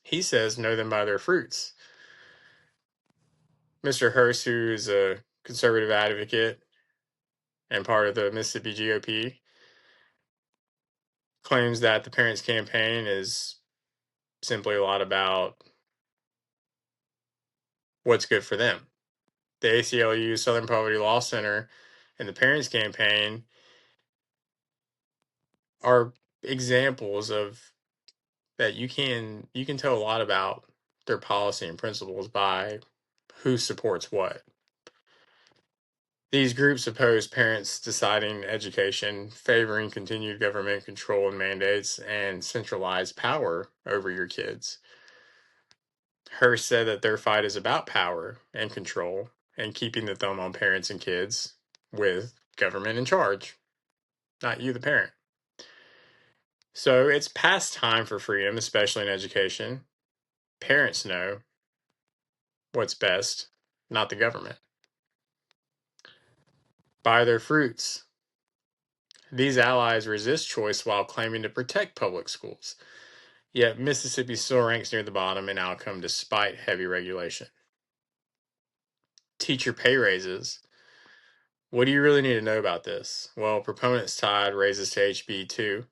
He says, know them by their fruits. Mr. Hurst, who is a conservative advocate and part of the Mississippi GOP, claims that the Parents Campaign is simply a lot about what's good for them. The ACLU, Southern Poverty Law Center, and the Parents Campaign are examples of that you can tell a lot about their policy and principles by who supports what. These groups oppose parents deciding education, favoring continued government control and mandates, and centralized power over your kids. Hearst said that their fight is about power and control and keeping the thumb on parents and kids with government in charge, not you, the parent. So it's past time for freedom, especially in education. Parents know what's best, not the government. By their fruits. These allies resist choice while claiming to protect public schools. Yet Mississippi still ranks near the bottom in outcome despite heavy regulation. Teacher pay raises. What do you really need to know about this? Well, proponents tied raises to HB 2,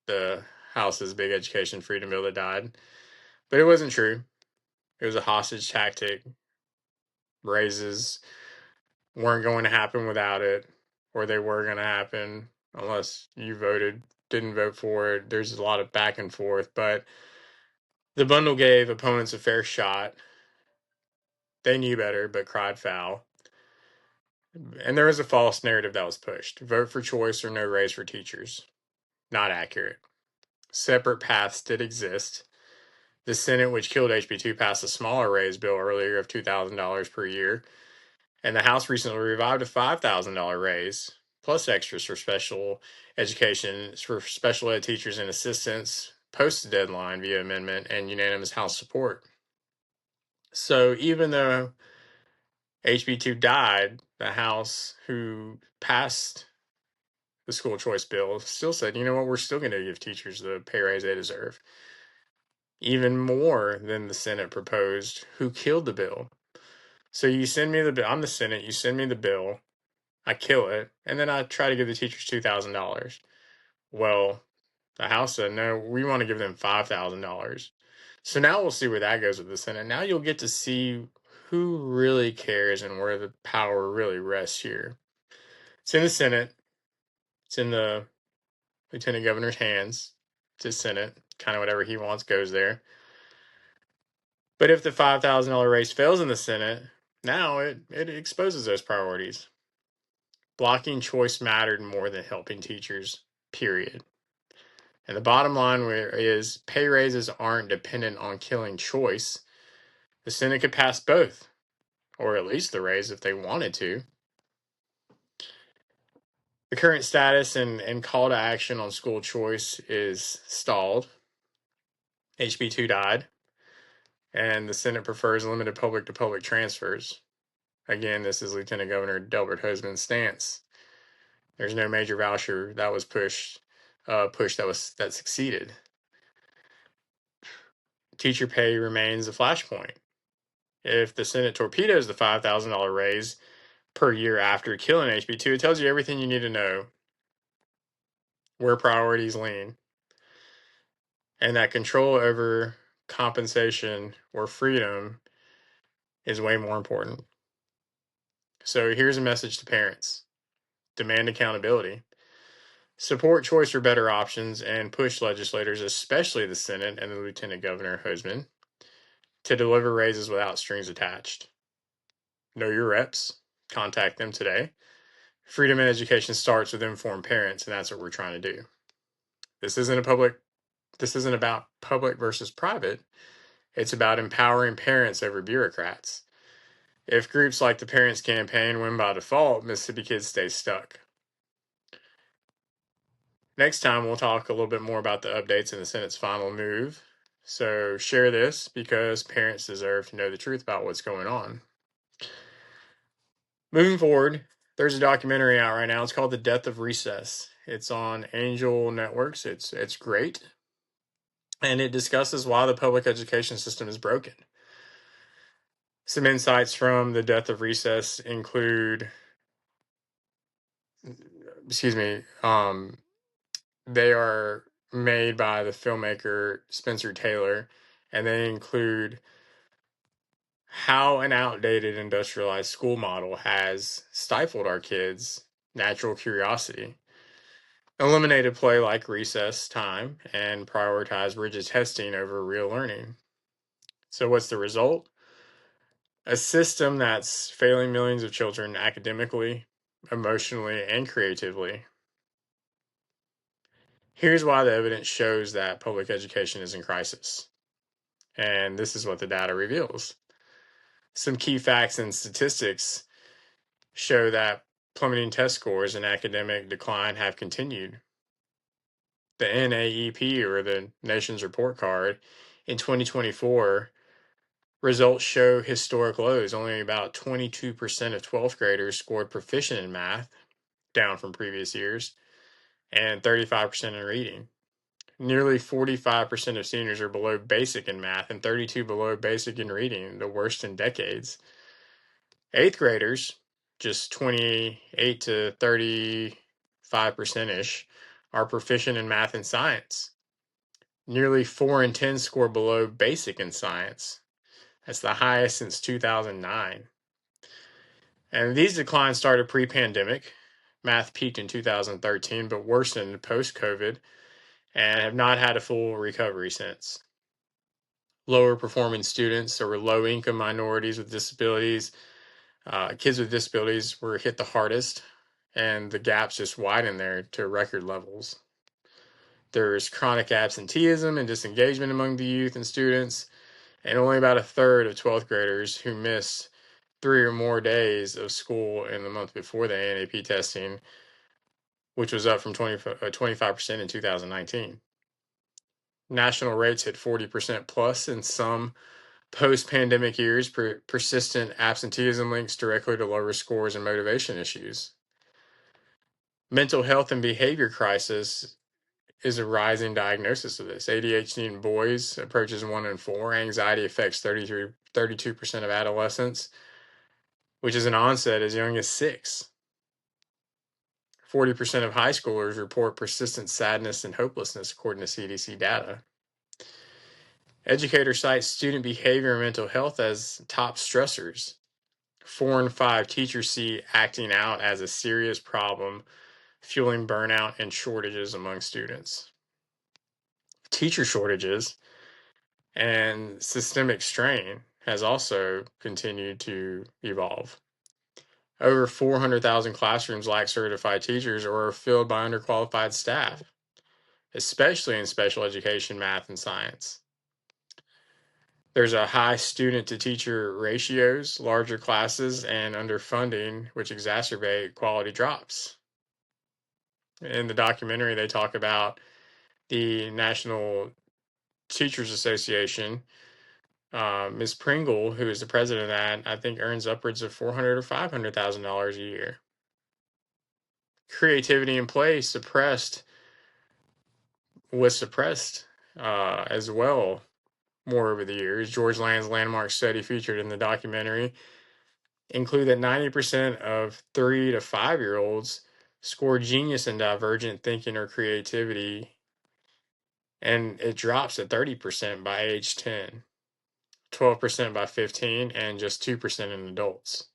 the House's big education freedom bill that died. But it wasn't true. It was a hostage tactic. Raises weren't going to happen without it, or they were going to happen unless you didn't vote for it. There's a lot of back and forth, but the bundle gave opponents a fair shot. They knew better, but cried foul. And there was a false narrative that was pushed. Vote for choice or no raise for teachers. Not accurate. Separate paths did exist. The Senate, which killed HB2, passed a smaller raise bill earlier of $2,000 per year. And the House recently revived a $5,000 raise, plus extras for special education, for special ed teachers and assistants, post the deadline via amendment and unanimous House support. So even though HB2 died, the House, who passed the school choice bill, still said, you know what, we're still going to give teachers the pay raise they deserve. Even more than the Senate proposed, who killed the bill. So you send me the bill, I'm the Senate, you send me the bill, I kill it, and then I try to give the teachers $2,000. Well, the House said, no, we want to give them $5,000. So now we'll see where that goes with the Senate. Now you'll get to see who really cares and where the power really rests here. It's in the Senate. It's in the Lieutenant Governor's hands. It's his Senate. Kind of whatever he wants goes there. But if the $5,000 raise fails in the Senate, now it exposes those priorities. Blocking choice mattered more than helping teachers, period. And the bottom line is pay raises aren't dependent on killing choice. The Senate could pass both, or at least the raise if they wanted to. The current status and call to action on school choice is stalled. HB2 died, and the Senate prefers limited public to public transfers. Again, this is Lieutenant Governor Delbert Hoseman's stance. There's no major voucher that was pushed that succeeded. Teacher pay remains a flashpoint. If the Senate torpedoes the $5,000 raise per year after killing HB2, it tells you everything you need to know where priorities lean, and that control over compensation or freedom is way more important. So here's a message to parents: demand accountability, support choice for better options, and push legislators, especially the Senate and the Lieutenant Governor Hoseman, to deliver raises without strings attached. Know your reps. Contact them today. Freedom in education starts with informed parents, and that's what we're trying to do. This isn't about public versus private. It's about empowering parents over bureaucrats. If groups like the Parents Campaign win by default, Mississippi kids stay stuck. Next time, we'll talk a little bit more about the updates in the Senate's final move. So share this because parents deserve to know the truth about what's going on. Moving forward, there's a documentary out right now. It's called The Death of Recess. It's on Angel Networks. It's great. And it discusses why the public education system is broken. Some insights from The Death of Recess include, they are made by the filmmaker Spencer Taylor, and they include how an outdated industrialized school model has stifled our kids' natural curiosity, eliminated play like recess time, and prioritized rigid testing over real learning. So what's the result? A system that's failing millions of children academically, emotionally, and creatively. Here's why the evidence shows that public education is in crisis. And this is what the data reveals. Some key facts and statistics show that plummeting test scores and academic decline have continued. The NAEP, or the Nation's Report Card, in 2024, results show historic lows. Only about 22% of 12th graders scored proficient in math, down from previous years, and 35% in reading. Nearly 45% of seniors are below basic in math and 32% below basic in reading, the worst in decades. Eighth graders, just 28 to 35% ish, are proficient in math and science. Nearly 4 in 10 score below basic in science. That's the highest since 2009. And these declines started pre-pandemic. Math peaked in 2013, but worsened post-COVID and have not had a full recovery since. Lower performing students or low income minorities with disabilities, kids with disabilities were hit the hardest, and the gaps just widened there to record levels. There's chronic absenteeism and disengagement among the youth and students, and only about a third of 12th graders who miss 3 or more days of school in the month before the ANAP testing, which was up from 25% in 2019. National rates hit 40% plus in some post-pandemic years. Persistent absenteeism links directly to lower scores and motivation issues. Mental health and behavior crisis is a rising diagnosis of this. ADHD in boys approaches 1 in 4. Anxiety affects 32% of adolescents, which is an onset as young as 6. 40% of high schoolers report persistent sadness and hopelessness, according to CDC data. Educators cite student behavior and mental health as top stressors. 4 in 5 teachers see acting out as a serious problem, fueling burnout and shortages among students. Teacher shortages and systemic strain has also continued to evolve. Over 400,000 classrooms lack certified teachers or are filled by underqualified staff, especially in special education, math, and science. There's a high student to teacher ratios, larger classes, and underfunding, which exacerbate quality drops. In the documentary, they talk about the National Teachers Association. Ms. Pringle, who is the president of that, I think earns upwards of $400,000 or $500,000 a year. Creativity and play was suppressed as well more over the years. George Land's landmark study featured in the documentary include that 90% of 3 to 5 year olds score genius in divergent thinking or creativity, and it drops to 30% by age 10, 12% by 15, and just 2% in adults.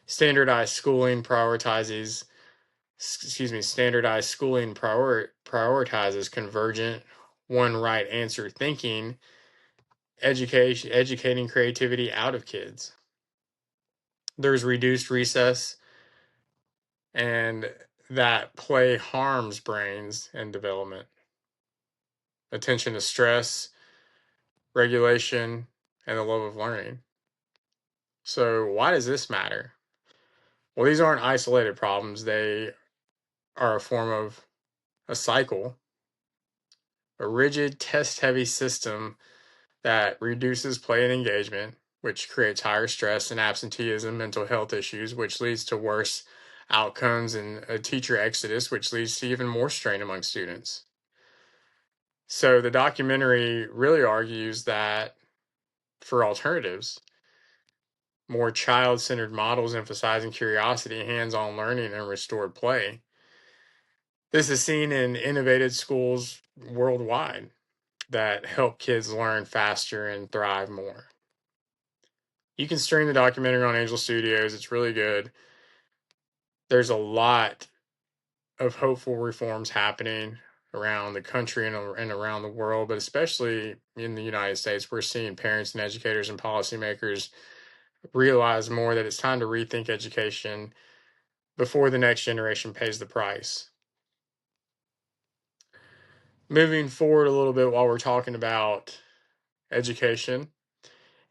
Standardized schooling prioritizes convergent, one right answer thinking, educating creativity out of kids. There's reduced recess, and that play harms brains and development. Attention to stress, regulation, and the love of learning. So, why does this matter? Well, these aren't isolated problems, they are a form of a cycle, a rigid, test heavy system that reduces play and engagement, which creates higher stress and absenteeism, mental health issues, which leads to worse outcomes, and a teacher exodus, which leads to even more strain among students. So the documentary really argues that for alternatives, more child centered models emphasizing curiosity, hands on learning, and restored play. This is seen in innovative schools worldwide that help kids learn faster and thrive more. You can stream the documentary on Angel Studios. It's really good. There's a lot of hopeful reforms happening around the country and around the world, but especially in the United States, we're seeing parents and educators and policymakers realize more that it's time to rethink education before the next generation pays the price. Moving forward a little bit while we're talking about education,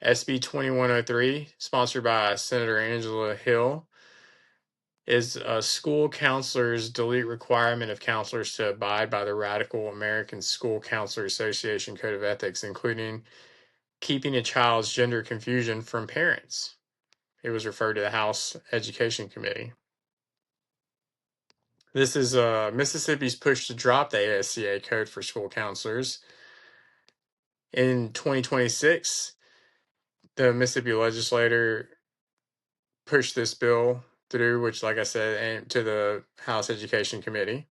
SB 2103, sponsored by Senator Angela Hill, is a school counselors delete requirement of counselors to abide by the Radical American School Counselor Association Code of Ethics, including keeping a child's gender confusion from parents. It was referred to the House Education Committee. This is Mississippi's push to drop the ASCA code for school counselors. In 2026, the Mississippi legislature pushed this bill through, which, like I said, to the House Education Committee.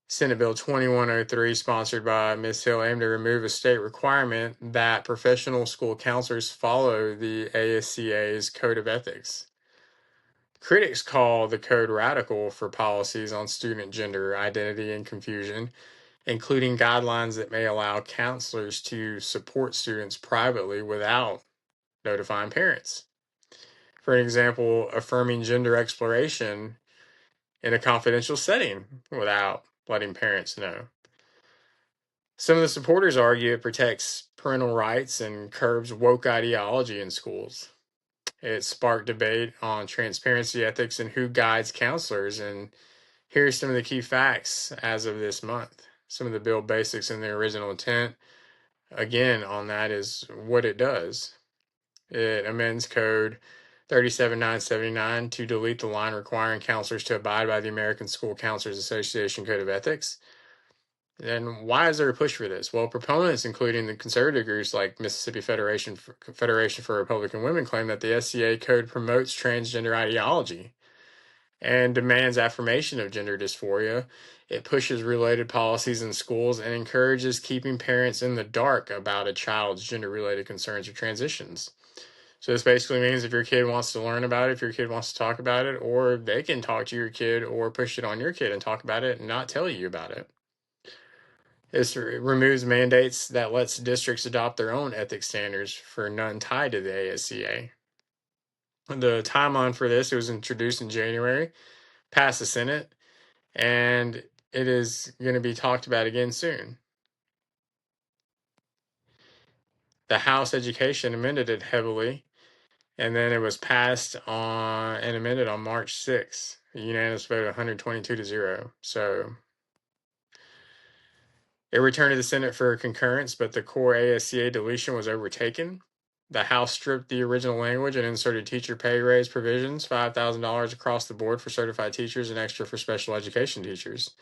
Senate Bill 2103, sponsored by Ms. Hill, aimed to remove a state requirement that professional school counselors follow the ASCA's Code of Ethics. Critics call the code radical for policies on student gender identity and confusion, including guidelines that may allow counselors to support students privately without notifying parents. For an example, affirming gender exploration in a confidential setting without letting parents know. Some of the supporters argue it protects parental rights and curbs woke ideology in schools. It sparked debate on transparency, ethics, and who guides counselors. And here are some of the key facts as of this month. Some of the bill basics in the original intent, again, on that is what it does. It amends Code 37979 to delete the line requiring counselors to abide by the American School Counselors Association Code of Ethics. And why is there a push for this? Well, proponents, including the conservative groups like Mississippi Federation for Republican Women, claim that the SCA code promotes transgender ideology and demands affirmation of gender dysphoria. It pushes related policies in schools and encourages keeping parents in the dark about a child's gender-related concerns or transitions. So this basically means if your kid wants to learn about it, if your kid wants to talk about it, or they can talk to your kid or push it on your kid and talk about it and not tell you about it. This removes mandates that lets districts adopt their own ethics standards for none tied to the ASCA. The timeline for this, it was introduced in January, passed the Senate, and it is going to be talked about again soon. The House Education amended it heavily, and then it was passed on and amended on March 6th. a unanimous vote of 122-0. So it returned to the Senate for concurrence, but the core ASCA deletion was overtaken. The House stripped the original language and inserted teacher pay raise provisions, $5,000 across the board for certified teachers and extra for special education teachers.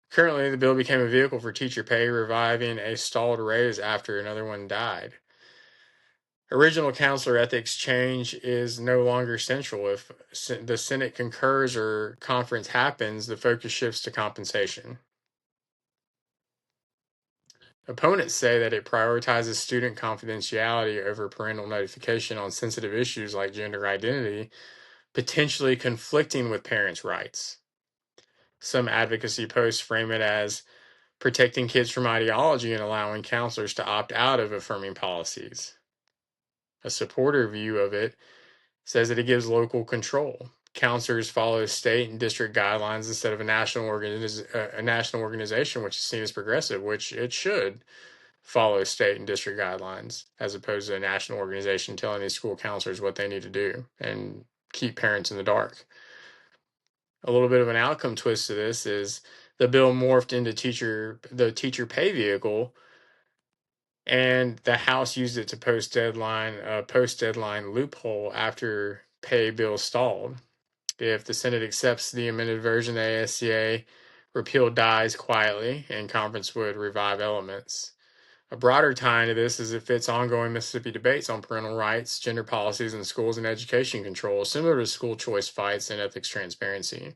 Currently, the bill became a vehicle for teacher pay, reviving a stalled raise after another one died. Original counselor ethics change is no longer central. If the Senate concurs or conference happens, the focus shifts to compensation. Opponents say that it prioritizes student confidentiality over parental notification on sensitive issues like gender identity, potentially conflicting with parents' rights. Some advocacy posts frame it as protecting kids from ideology and allowing counselors to opt out of affirming policies. A supporter view of it says that it gives local control. Counselors follow state and district guidelines instead of a national organization, which is seen as progressive, which it should follow state and district guidelines, as opposed to a national organization telling these school counselors what they need to do and keep parents in the dark. A little bit of an outcome twist to this is the bill morphed into the teacher pay vehicle, and the House used it to post deadline loophole after pay bill stalled. If the Senate accepts the amended version, the ASCA repeal dies quietly, and conference would revive elements. A broader tie into this is it fits ongoing Mississippi debates on parental rights, gender policies in schools, and education control, similar to school choice fights and ethics transparency.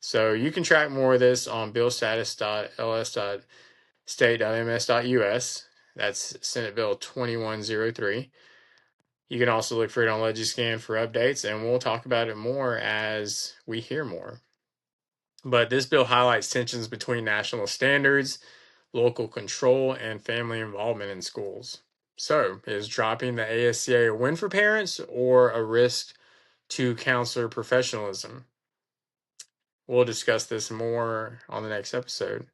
So you can track more of this on billstatus.ls.state.ms.us. That's Senate Bill 2103. You can also look for it on Legiscan for updates, and we'll talk about it more as we hear more. But this bill highlights tensions between national standards, local control, and family involvement in schools. So, is dropping the ASCA a win for parents or a risk to counselor professionalism? We'll discuss this more on the next episode.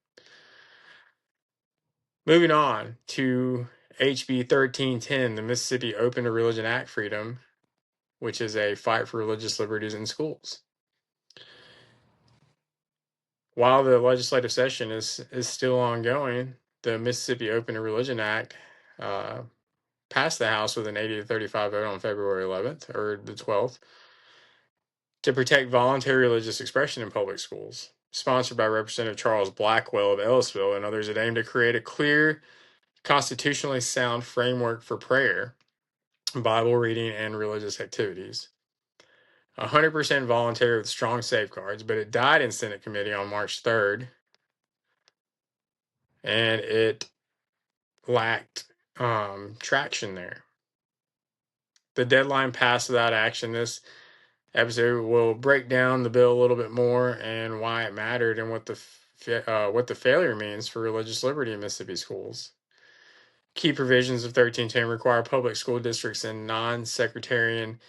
Moving on to HB 1310, the Mississippi Open to Religion Act Freedom, which is a fight for religious liberties in schools. While the legislative session is still ongoing, the Mississippi Open to Religion Act passed the House with an 80-35 vote on February 11th or the 12th to protect voluntary religious expression in public schools. Sponsored by Representative Charles Blackwell of Ellisville and others, it aimed to create a clear, constitutionally sound framework for prayer, Bible reading, and religious activities. 100% voluntary with strong safeguards, but it died in Senate committee on March 3rd, and it lacked traction there. The deadline passed without action. This episode will break down the bill a little bit more and why it mattered and what the failure means for religious liberty in Mississippi schools. Key provisions of 1310 require public school districts and non-sectarian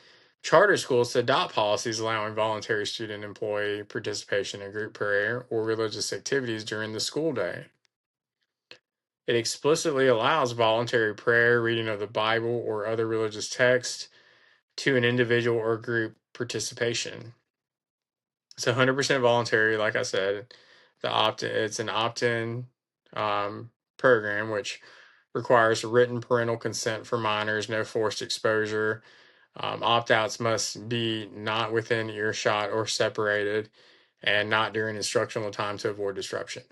charter schools to adopt policies allowing voluntary student employee participation in group prayer or religious activities during the school day. It explicitly allows voluntary prayer, reading of the Bible, or other religious text to an individual or group participation. It's 100% voluntary, like I said. It's an opt-in program, which requires written parental consent for minors, no forced exposure. Opt-outs must be not within earshot or separated, and not during instructional time to avoid disruption.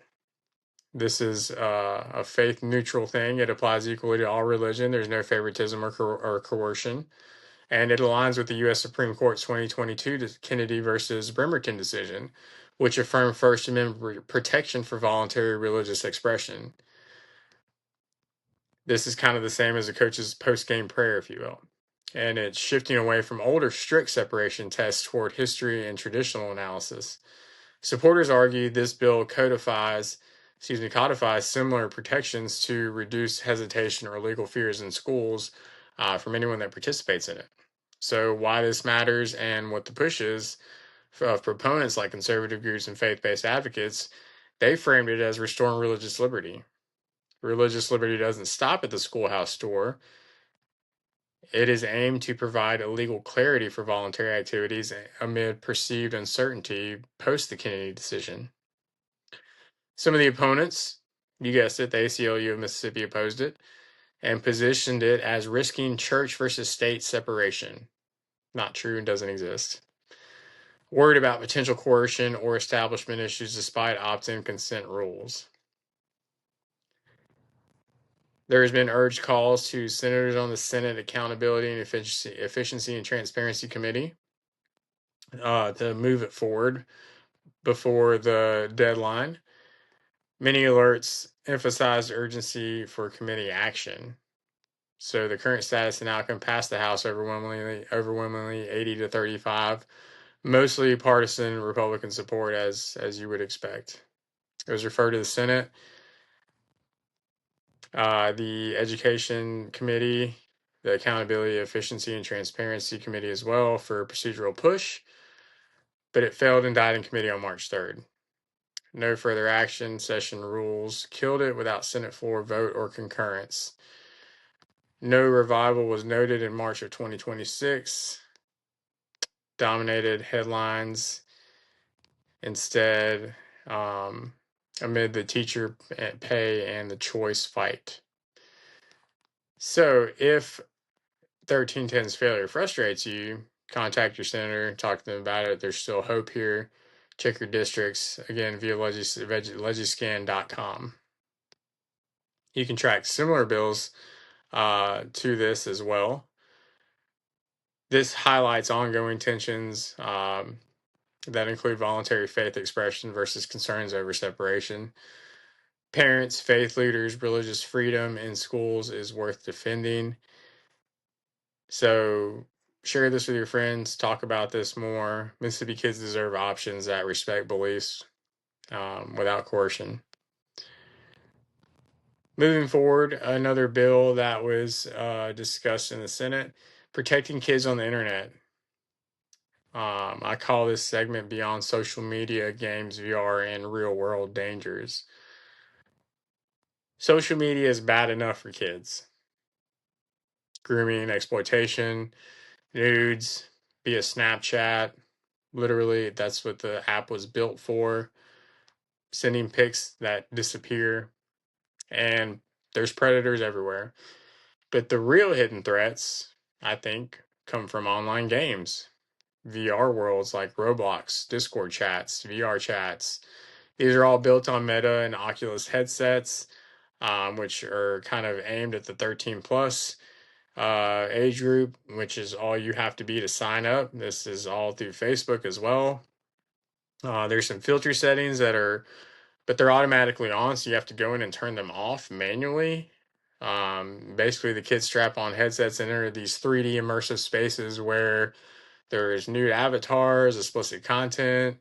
This is a faith-neutral thing. It applies equally to all religion. There's no favoritism or coercion. And it aligns with the U.S. Supreme Court's 2022 Kennedy versus Bremerton decision, which affirmed First Amendment protection for voluntary religious expression. This is kind of the same as a coach's post-game prayer, if you will. And it's shifting away from older strict separation tests toward history and traditional analysis. Supporters argue this bill codifies similar protections to reduce hesitation or legal fears in schools from anyone that participates in it. So why this matters and what the push is of proponents like conservative groups and faith-based advocates, they framed it as restoring religious liberty. Religious liberty doesn't stop at the schoolhouse door. It is aimed to provide a legal clarity for voluntary activities amid perceived uncertainty post the Kennedy decision. Some of the opponents, you guessed it, the ACLU of Mississippi opposed it and positioned it as risking church versus state separation. Not true and doesn't exist. Worried about potential coercion or establishment issues despite opt-in consent rules. There has been urged calls to senators on the Senate Accountability and Efficiency and Transparency Committee to move it forward before the deadline. Many alerts emphasized urgency for committee action. So the current status and outcome passed the House overwhelmingly 80 to 35, mostly partisan Republican support as you would expect. It was referred to the Senate. The Education Committee, the Accountability, Efficiency, and Transparency Committee as well for procedural push, but it failed and died in committee on March 3rd. No further action, session rules killed it without Senate floor vote or concurrence. No revival was noted in March of 2026. Dominated headlines instead amid the teacher pay and the choice fight. So if 1310's failure frustrates you, contact your senator, talk to them about it. There's still hope here. Check your districts, again, via legiscan.com. You can track similar bills to this as well. This highlights ongoing tensions that include voluntary faith expression versus concerns over separation. Parents, faith leaders, religious freedom in schools is worth defending. So share this with your friends, talk about this more. Mississippi kids deserve options that respect beliefs without coercion. Moving forward, another bill that was discussed in the Senate, protecting kids on the internet. I call this segment Beyond Social Media, Games, VR, and Real World Dangers. Social media is bad enough for kids. Grooming, exploitation, nudes, via Snapchat. Literally, that's what the app was built for. Sending pics that disappear. And there's predators everywhere. But the real hidden threats, I think, come from online games. VR worlds like Roblox, Discord chats, VR chats. These are all built on Meta and Oculus headsets, which are kind of aimed at the 13 plus age group, which is all you have to be to sign up. This is all through Facebook as well. There's some filter settings but they're automatically on, so you have to go in and turn them off manually. Basically, the kids strap on headsets and enter these 3D immersive spaces where there's nude avatars, explicit content.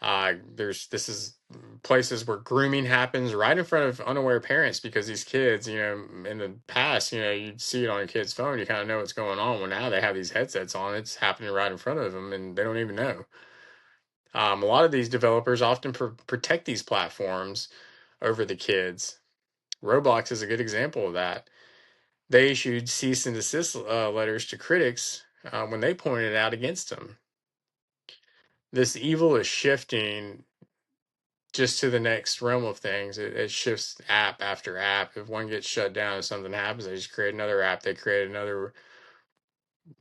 This is places where grooming happens right in front of unaware parents because these kids, in the past, you'd see it on your kid's phone, you kind of know what's going on. Well, now they have these headsets on, it's happening right in front of them, and they don't even know. A lot of these developers often protect these platforms over the kids. Roblox is a good example of that. They issued cease and desist letters to critics when they pointed it out against them. This evil is shifting just to the next realm of things. It shifts app after app. If one gets shut down and something happens, they just create another app. They create another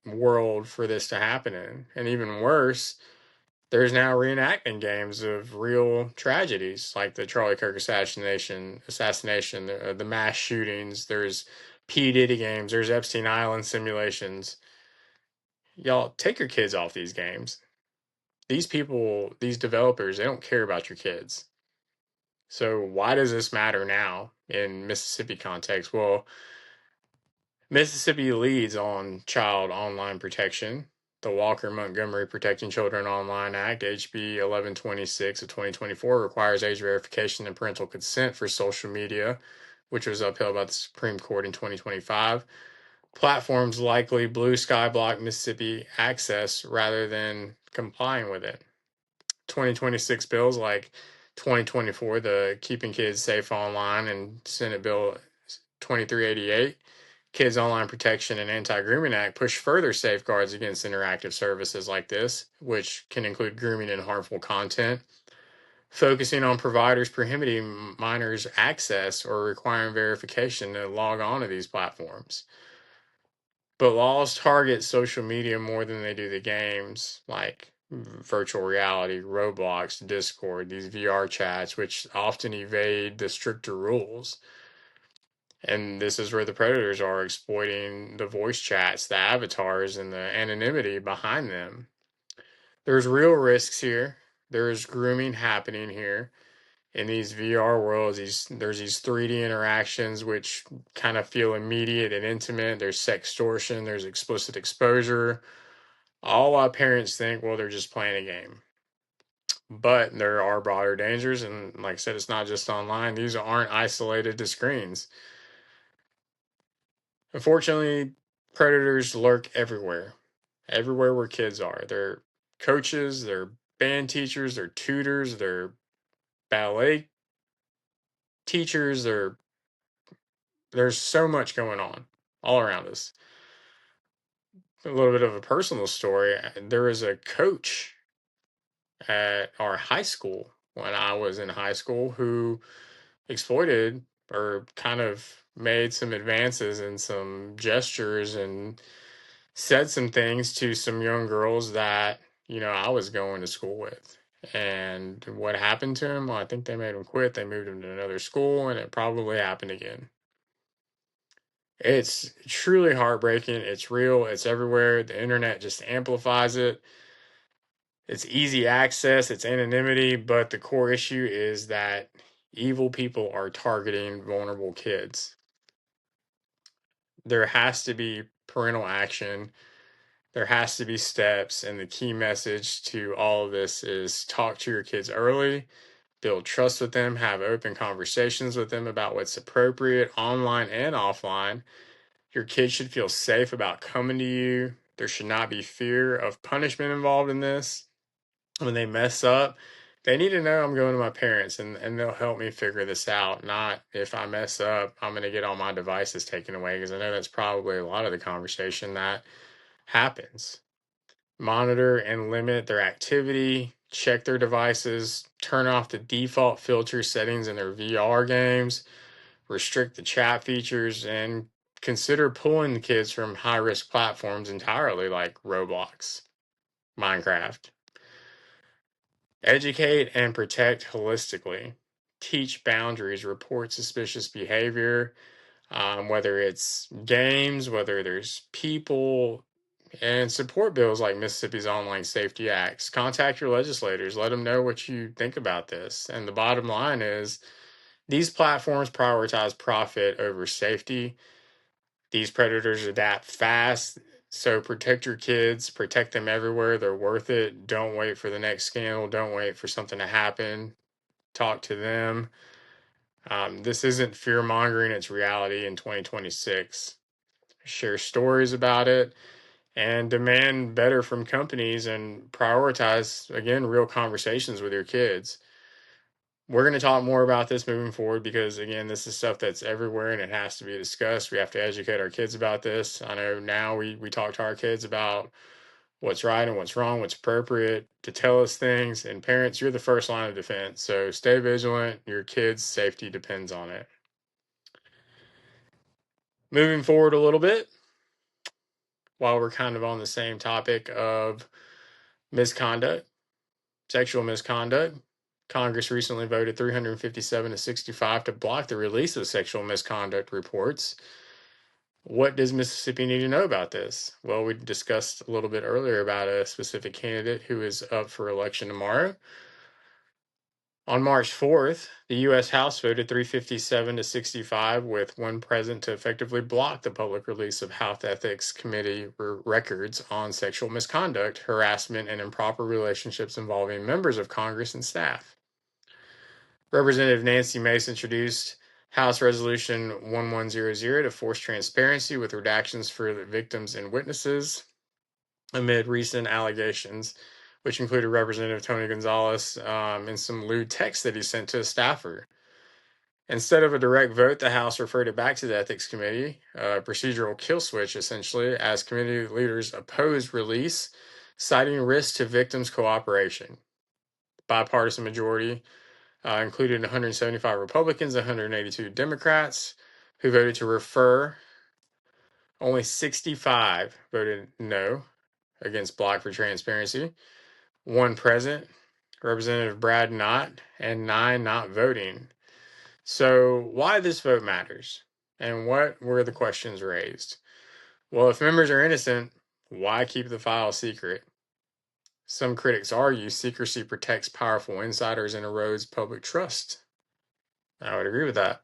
world for this to happen in. And even worse, there's now reenactment games of real tragedies like the Charlie Kirk assassination, the mass shootings. There's P. Diddy games. There's Epstein Island simulations. Y'all, take your kids off these games. These people, these developers, they don't care about your kids. So why does this matter now in Mississippi context? Well, Mississippi leads on child online protection. The Walker-Montgomery Protecting Children Online Act, HB 1126 of 2024, requires age verification and parental consent for social media, which was upheld by the Supreme Court in 2025. Platforms likely Blue Sky block Mississippi access rather than complying with it. 2026 bills like 2024, the Keeping Kids Safe Online, and Senate Bill 2388 Kids Online Protection and Anti-Grooming Act push further safeguards against interactive services like this, which can include grooming and harmful content, focusing on providers prohibiting minors access or requiring verification to log on to these platforms. But laws target social media more than they do the games, like virtual reality, Roblox, Discord, these VR chats, which often evade the stricter rules. And this is where the predators are exploiting the voice chats, the avatars, and the anonymity behind them. There's real risks here. There's grooming happening here in these VR worlds. There's these 3D interactions which kind of feel immediate and intimate. There's sextortion, there's explicit exposure. All while parents think, well, they're just playing a game. But there are broader dangers, and like I said, it's not just online. These aren't isolated to screens. Unfortunately, predators lurk everywhere, everywhere where kids are. They're coaches, they're band teachers, they're tutors, they're ballet teachers, there's so much going on all around us. A little bit of a personal story. There was a coach at our high school when I was in high school who exploited or kind of made some advances and some gestures and said some things to some young girls that, I was going to school with. And what happened to him? Well, I think they made him quit. They moved him to another school, and it probably happened again. It's truly heartbreaking. It's real. It's everywhere. The internet just amplifies it. It's easy access, it's anonymity, but the core issue is that evil people are targeting vulnerable kids. There has to be parental action. There has to be steps. And the key message to all of this is talk to your kids early, build trust with them, have open conversations with them about what's appropriate online and offline. Your kids should feel safe about coming to you. There should not be fear of punishment involved in this. When they mess up, they need to know I'm going to my parents and they'll help me figure this out. Not if I mess up, I'm going to get all my devices taken away, because I know that's probably a lot of the conversation that happens. Monitor and limit their activity, check their devices, turn off the default filter settings in their VR games, restrict the chat features, and consider pulling the kids from high risk platforms entirely, like Roblox, Minecraft. Educate and protect holistically. Teach boundaries, report suspicious behavior, whether it's games, whether there's people, and support bills like Mississippi's Online Safety Acts. Contact your legislators, let them know what you think about this. And the bottom line is these platforms prioritize profit over safety. These predators adapt fast. So protect your kids, protect them everywhere. They're worth it. Don't wait for the next scandal. Don't wait for something to happen. Talk to them. This isn't fear mongering, it's reality in 2026. Share stories about it and demand better from companies and prioritize, again, real conversations with your kids. We're going to talk more about this moving forward because, again, this is stuff that's everywhere and it has to be discussed. We have to educate our kids about this. I know now we talk to our kids about what's right and what's wrong, what's appropriate to tell us things. And parents, you're the first line of defense. So stay vigilant. Your kids' safety depends on it. Moving forward a little bit, while we're kind of on the same topic of misconduct, sexual misconduct, Congress recently voted 357 to 65 to block the release of sexual misconduct reports. What does Mississippi need to know about this? Well, we discussed a little bit earlier about a specific candidate who is up for election tomorrow. On March 4th, the U.S. House voted 357 to 65 with one present to effectively block the public release of House Ethics Committee records on sexual misconduct, harassment, and improper relationships involving members of Congress and staff. Representative Nancy Mace introduced House Resolution 1100 to force transparency with redactions for the victims and witnesses amid recent allegations, which included Representative Tony Gonzalez and some lewd texts that he sent to a staffer. Instead of a direct vote, the House referred it back to the Ethics Committee, a procedural kill switch, essentially, as committee leaders opposed release, citing risk to victims' cooperation. Bipartisan majority included 175 Republicans, 182 Democrats, who voted to refer. Only 65 voted no against Block for Transparency. One present, Representative Brad Knott, and 9 not voting. So, why this vote matters, and what were the questions raised? Well, if members are innocent, why keep the file secret? Some critics argue secrecy protects powerful insiders and erodes public trust. I would agree with that,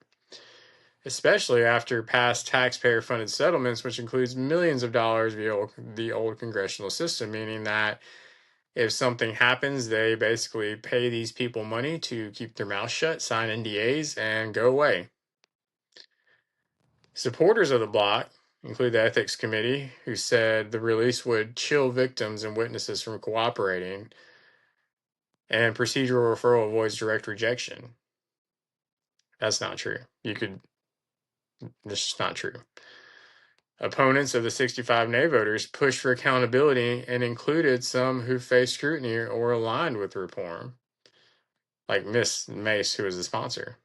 especially after past taxpayer-funded settlements, which includes millions of dollars via the old congressional system, meaning that if something happens, they basically pay these people money to keep their mouth shut, sign NDAs, and go away. Supporters of the block include the Ethics Committee, who said the release would chill victims and witnesses from cooperating, and procedural referral avoids direct rejection. That's not true. This is not true. Opponents of the 65 nay voters pushed for accountability and included some who faced scrutiny or aligned with reform, like Miss Mace, who was the sponsor.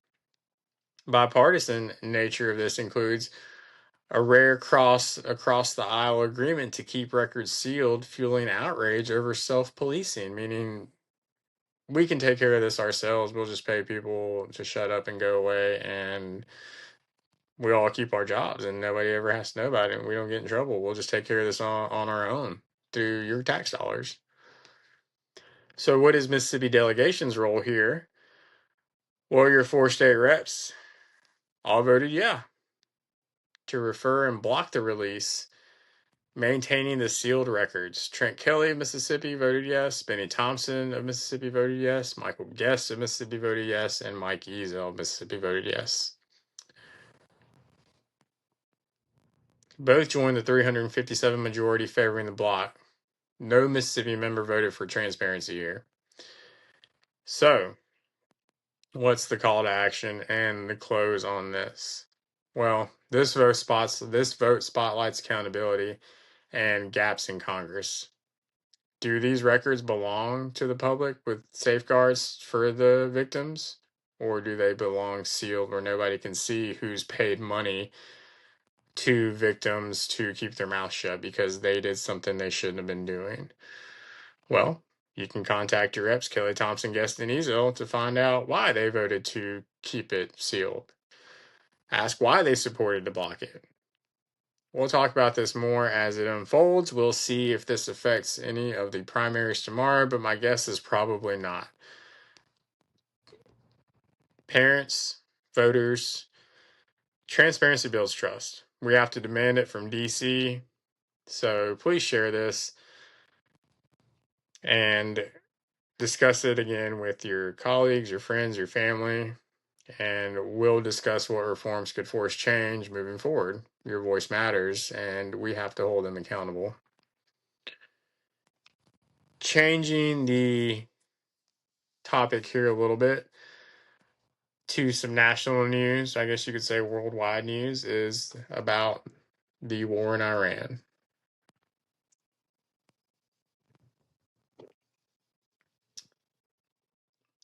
Bipartisan nature of this includes a rare across the aisle agreement to keep records sealed, fueling outrage over self-policing, meaning we can take care of this ourselves. We'll just pay people to shut up and go away, and we all keep our jobs, and nobody ever has to know about it, and we don't get in trouble. We'll just take care of this on our own through your tax dollars. So what is Mississippi delegation's role here? Well, your 4 state reps all voted yeah to refer and block the release, maintaining the sealed records. Trent Kelly of Mississippi voted yes. Benny Thompson of Mississippi voted yes. Michael Guest of Mississippi voted yes. And Mike Ezel of Mississippi voted yes. Both joined the 357 majority favoring the block. No Mississippi member voted for transparency here. So, what's the call to action and the close on this? Well, this vote spotlights accountability and gaps in Congress. Do these records belong to the public with safeguards for the victims? Or do they belong sealed where nobody can see who's paid money to victims to keep their mouth shut because they did something they shouldn't have been doing? Well, you can contact your reps, Kelly Thompson, Guest, and Ezel, to find out why they voted to keep it sealed. Ask why they supported to block it. We'll talk about this more as it unfolds. We'll see if this affects any of the primaries tomorrow, but my guess is probably not. Parents, voters, transparency builds trust. We have to demand it from DC. So please share this and discuss it again with your colleagues, your friends, your family, and we'll discuss what reforms could force change moving forward. Your voice matters, and we have to hold them accountable. Changing the topic here a little bit to some national news, I guess you could say worldwide news, is about the war in Iran.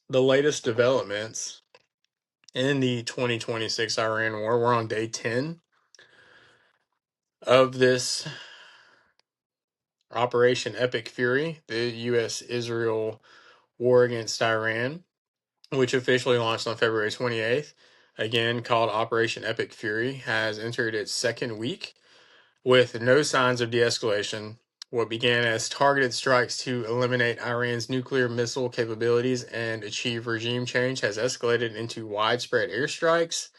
The latest developments in the 2026 Iran war, we're on day 10 of this Operation Epic Fury, the U.S.-Israel war against Iran, which officially launched on February 28th, again called Operation Epic Fury, has entered its second week with no signs of de-escalation. What began as targeted strikes to eliminate Iran's nuclear missile capabilities and achieve regime change has escalated into widespread airstrikes,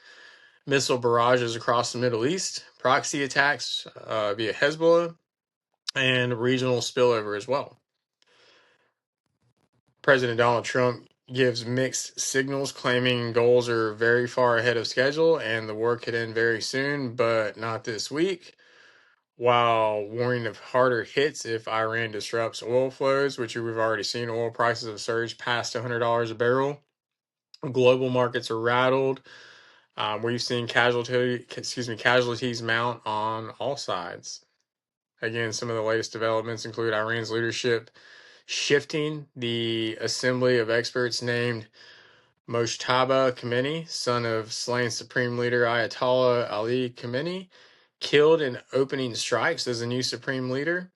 missile barrages across the Middle East, proxy attacks via Hezbollah, and regional spillover as well. President Donald Trump gives mixed signals, claiming goals are very far ahead of schedule and the war could end very soon, but not this week, while warning of harder hits if Iran disrupts oil flows, which we've already seen. Oil prices have surged past $100 a barrel. Global markets are rattled. We've seen casualties mount on all sides. Again, some of the latest developments include Iran's leadership shifting. The Assembly of Experts named Mojtaba Khamenei, son of slain Supreme Leader Ayatollah Ali Khamenei, killed in opening strikes as the new Supreme Leader.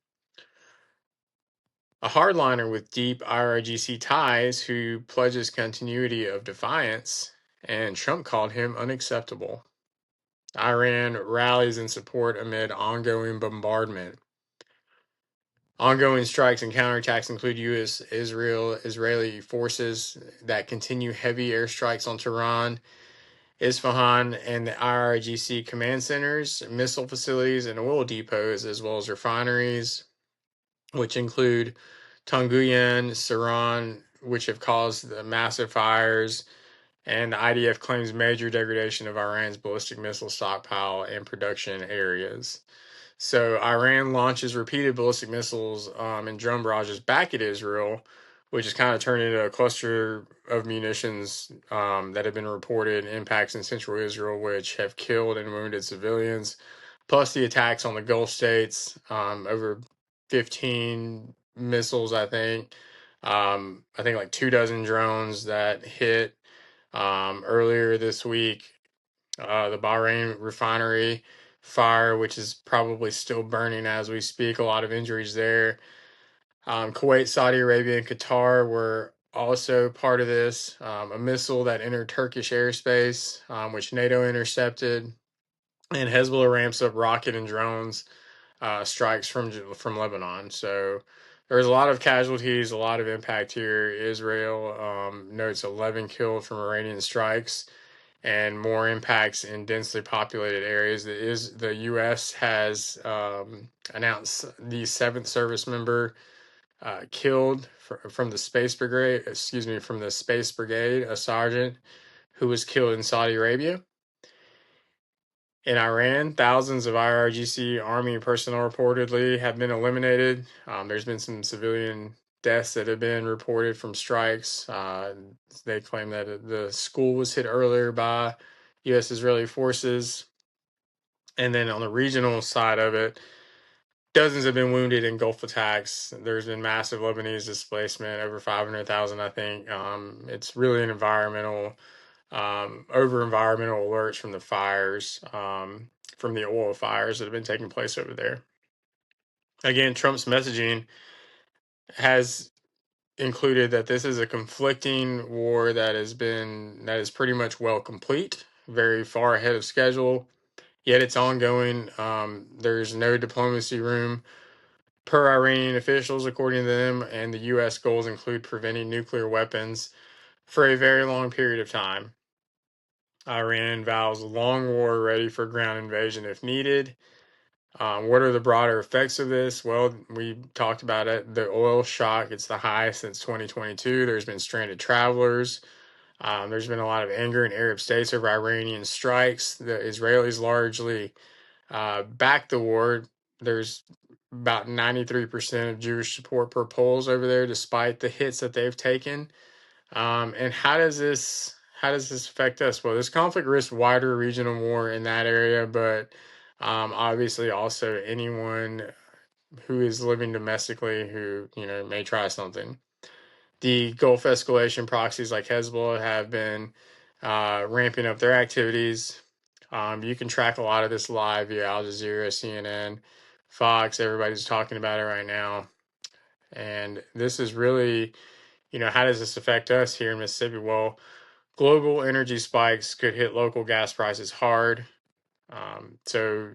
A hardliner with deep IRGC ties who pledges continuity of defiance, and Trump called him unacceptable. Iran rallies in support amid ongoing bombardment. Ongoing strikes and counterattacks include U.S. Israeli forces that continue heavy airstrikes on Tehran, Isfahan, and the IRGC command centers, missile facilities, and oil depots, as well as refineries, which include Tunguyen, Saran, which have caused the massive fires, and the IDF claims major degradation of Iran's ballistic missile stockpile and production areas. So Iran launches repeated ballistic missiles and drone barrages back at Israel, which has kind of turned into a cluster of munitions that have been reported impacts in central Israel, which have killed and wounded civilians, plus the attacks on the Gulf states, over 15 missiles, I think like 2 dozen drones that hit earlier this week. The Bahrain refinery fire, which is probably still burning as we speak, a lot of injuries there. Kuwait, Saudi Arabia, and Qatar were also part of this. A missile that entered Turkish airspace, which NATO intercepted, and Hezbollah ramps up rocket and drones strikes from Lebanon. So there's a lot of casualties, a lot of impact here. Israel notes 11 killed from Iranian strikes and more impacts in densely populated areas. The U.S. has announced the seventh service member killed from the Space Brigade. Excuse me, from the Space Brigade, a sergeant who was killed in Saudi Arabia. In Iran, thousands of IRGC Army personnel reportedly have been eliminated. There's been some civilian deaths that have been reported from strikes. They claim that the school was hit earlier by U.S. Israeli forces. And then on the regional side of it, dozens have been wounded in Gulf attacks. There's been massive Lebanese displacement, over 500,000, I think. It's really an over environmental alerts from the fires, from the oil fires that have been taking place over there. Again, Trump's messaging has included that this is a conflicting war that is pretty much well complete, very far ahead of schedule, yet it's ongoing. There's no diplomacy room per Iranian officials, according to them, and the U.S. goals include preventing nuclear weapons for a very long period of time. Iran vows long war ready for ground invasion if needed. What are the broader effects of this? Well, we talked about it. The oil shock, it's the highest since 2022. There's been stranded travelers. There's been a lot of anger in Arab states over Iranian strikes. The Israelis largely back the war. There's about 93% of Jewish support per polls over there, despite the hits that they've taken. And how does this affect us? Well, this conflict risks wider regional war in that area, but obviously also anyone who is living domestically who may try something. The Gulf escalation proxies like Hezbollah have been ramping up their activities. You can track a lot of this live via Al Jazeera, CNN, Fox. Everybody's talking about it right now. And this is really, how does this affect us here in Mississippi? Well, global energy spikes could hit local gas prices hard. So,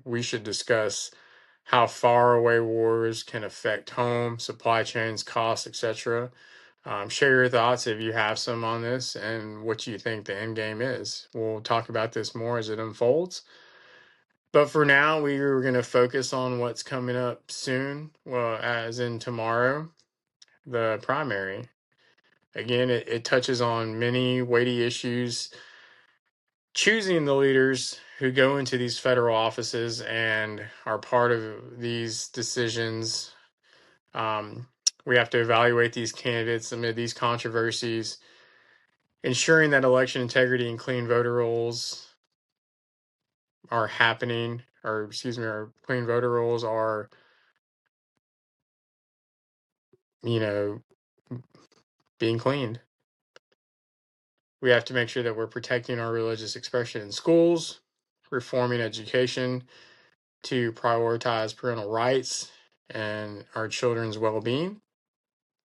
we should discuss how far away wars can affect home, supply chains, costs, etc. Share your thoughts if you have some on this and what you think the end game is. We'll talk about this more as it unfolds. But for now, we are going to focus on what's coming up soon, well, as in tomorrow, the primary. Again, it touches on many weighty issues. Choosing the leaders who go into these federal offices and are part of these decisions. We have to evaluate these candidates amid these controversies. ensuring that election integrity and clean voter rolls are happening, or excuse me, our clean voter rolls are, you know, being cleaned. We have to make sure that we're protecting our religious expression in schools, reforming education to prioritize parental rights and our children's well being.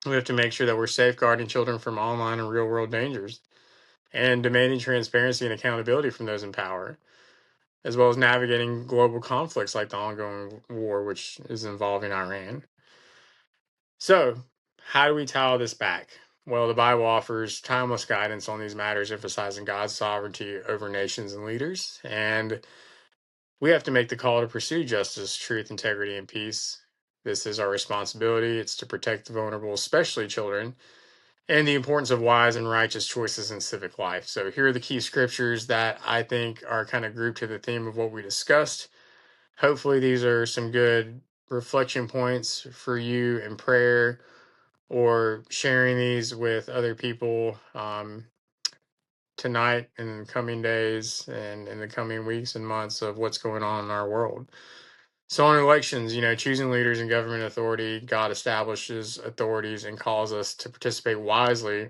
We have to make sure that we're safeguarding children from online and real world dangers and demanding transparency and accountability from those in power, as well as navigating global conflicts like the ongoing war, which is involving Iran. So, how do we tie all this back? Well, the Bible offers timeless guidance on these matters, emphasizing God's sovereignty over nations and leaders. And we have to make the call to pursue justice, truth, integrity, and peace. This is our responsibility. It's to protect the vulnerable, especially children, and the importance of wise and righteous choices in civic life. So, here are the key scriptures that I think are kind of grouped to the theme of what we discussed. Hopefully, these are some good reflection points for you in prayer or sharing these with other people tonight and in the coming days and in the coming weeks and months of what's going on in our world. So, on elections, choosing leaders and government authority, God establishes authorities and calls us to participate wisely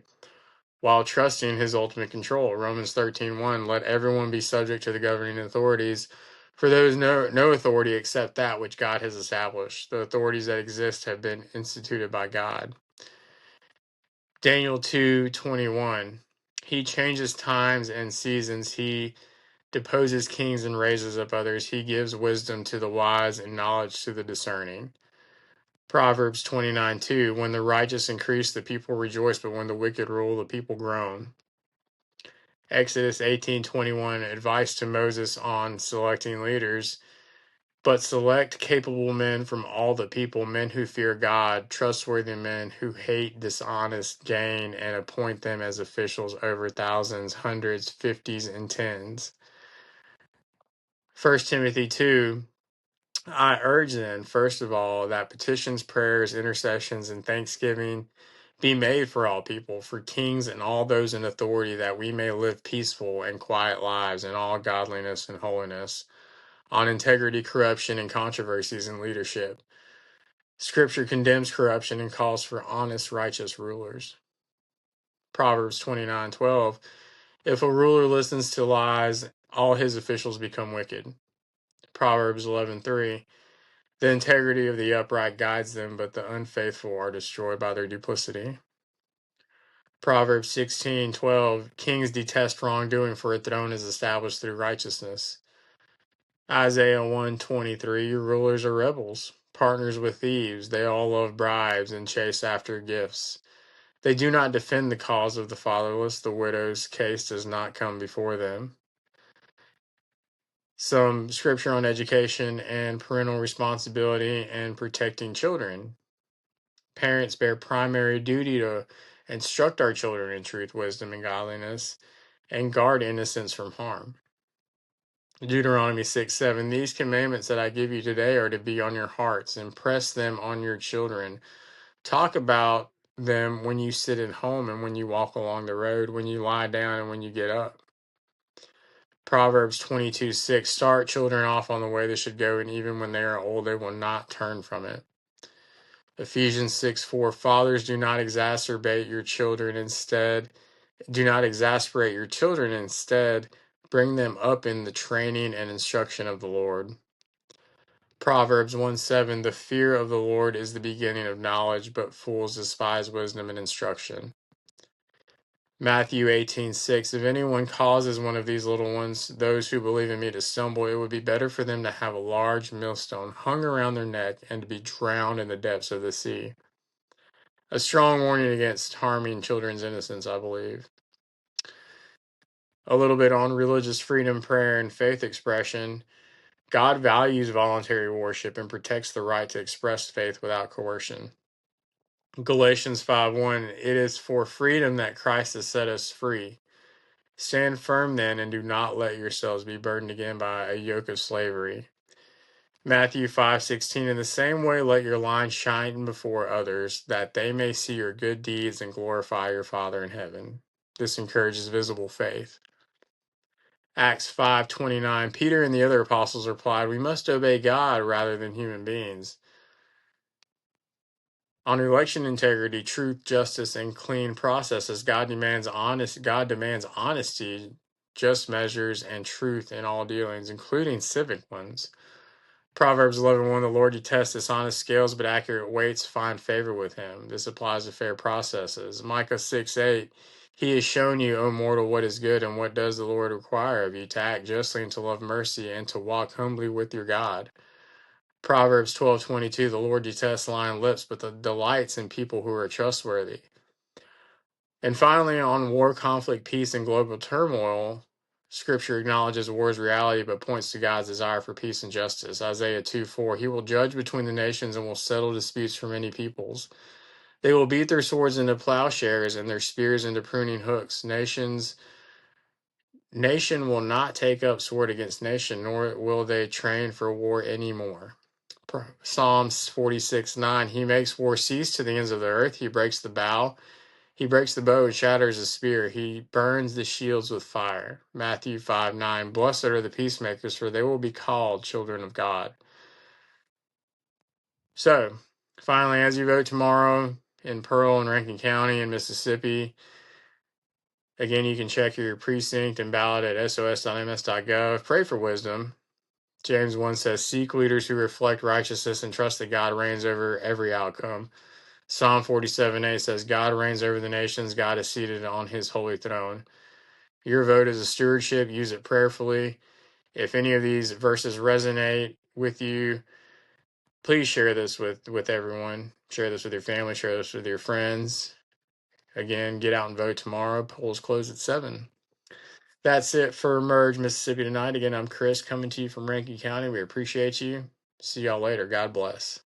while trusting his ultimate control. Romans 13:1, let everyone be subject to the governing authorities, for there is no authority except that which God has established. The authorities that exist have been instituted by God. Daniel 2:21, he changes times and seasons. He deposes kings and raises up others. He gives wisdom to the wise and knowledge to the discerning. Proverbs 29:2, when the righteous increase, the people rejoice, but when the wicked rule, the people groan. Exodus 18:21, advice to Moses on selecting leaders. But select capable men from all the people, men who fear God, trustworthy men who hate dishonest gain, and appoint them as officials over thousands, hundreds, fifties, and tens. 1 Timothy 2, I urge then, first of all, that petitions, prayers, intercessions, and thanksgiving be made for all people, for kings and all those in authority, that we may live peaceful and quiet lives in all godliness and holiness, on integrity, corruption, and controversies in leadership. Scripture condemns corruption and calls for honest, righteous rulers. Proverbs 29:12, if a ruler listens to lies, all his officials become wicked. Proverbs 11:3, the integrity of the upright guides them, but the unfaithful are destroyed by their duplicity. Proverbs 16:12, kings detest wrongdoing, for a throne is established through righteousness. Isaiah 1:23, rulers are rebels, partners with thieves. They all love bribes and chase after gifts. They do not defend the cause of the fatherless. The widow's case does not come before them. Some scripture on education and parental responsibility and protecting children. Parents bear primary duty to instruct our children in truth, wisdom, and godliness, and guard innocence from harm. Deuteronomy 6:7, these commandments that I give you today are to be on your hearts. Impress them on your children. Talk about them when you sit at home and when you walk along the road, when you lie down and when you get up. Proverbs 22:6, start children off on the way they should go, and even when they are old, they will not turn from it. Ephesians 6:4, fathers, do not exasperate your children. Instead, bring them up in the training and instruction of the Lord. Proverbs 1:7, the fear of the Lord is the beginning of knowledge, but fools despise wisdom and instruction. Matthew 18:6, if anyone causes one of these little ones, those who believe in me, to stumble, it would be better for them to have a large millstone hung around their neck and to be drowned in the depths of the sea. A strong warning against harming children's innocence, I believe. A little bit on religious freedom, prayer, and faith expression. God values voluntary worship and protects the right to express faith without coercion. Galatians 5:1, it is for freedom that Christ has set us free. Stand firm then, and do not let yourselves be burdened again by a yoke of slavery. Matthew 5:16, in the same way let your light shine before others, that they may see your good deeds and glorify your Father in heaven. This encourages visible faith. Acts 5:29, Peter and the other apostles replied, "We must obey God rather than human beings." On election integrity, truth, justice, and clean processes, God demands honesty, just measures, and truth in all dealings, including civic ones. Proverbs 11:1, the Lord detests dishonest scales, but accurate weights find favor with him. This applies to fair processes. Micah 6:8, he has shown you, O mortal, what is good, and what does the Lord require of you, to act justly and to love mercy and to walk humbly with your God. Proverbs 12:22, the Lord detests lying lips, but delights in people who are trustworthy. And finally, on war, conflict, peace, and global turmoil, Scripture acknowledges war's reality but points to God's desire for peace and justice. Isaiah 2:4, he will judge between the nations and will settle disputes for many peoples. They will beat their swords into plowshares and their spears into pruning hooks. Nation will not take up sword against nation, nor will they train for war anymore. Psalms 46:9, he makes war cease to the ends of the earth. He breaks the bow. He breaks the bow and shatters the spear. He burns the shields with fire. Matthew 5:9, blessed are the peacemakers, for they will be called children of God. So, finally, as you vote tomorrow in Pearl and Rankin County in Mississippi, again, you can check your precinct and ballot at sos.ms.gov. Pray for wisdom. James 1 says, seek leaders who reflect righteousness and trust that God reigns over every outcome. Psalm 47:8 says, God reigns over the nations. God is seated on his holy throne. Your vote is a stewardship. Use it prayerfully. If any of these verses resonate with you, please share this with everyone. Share this with your family. Share this with your friends. Again, get out and vote tomorrow. Polls close at 7. That's it for Merge Mississippi tonight. Again, I'm Chris coming to you from Rankin County. We appreciate you. See y'all later. God bless.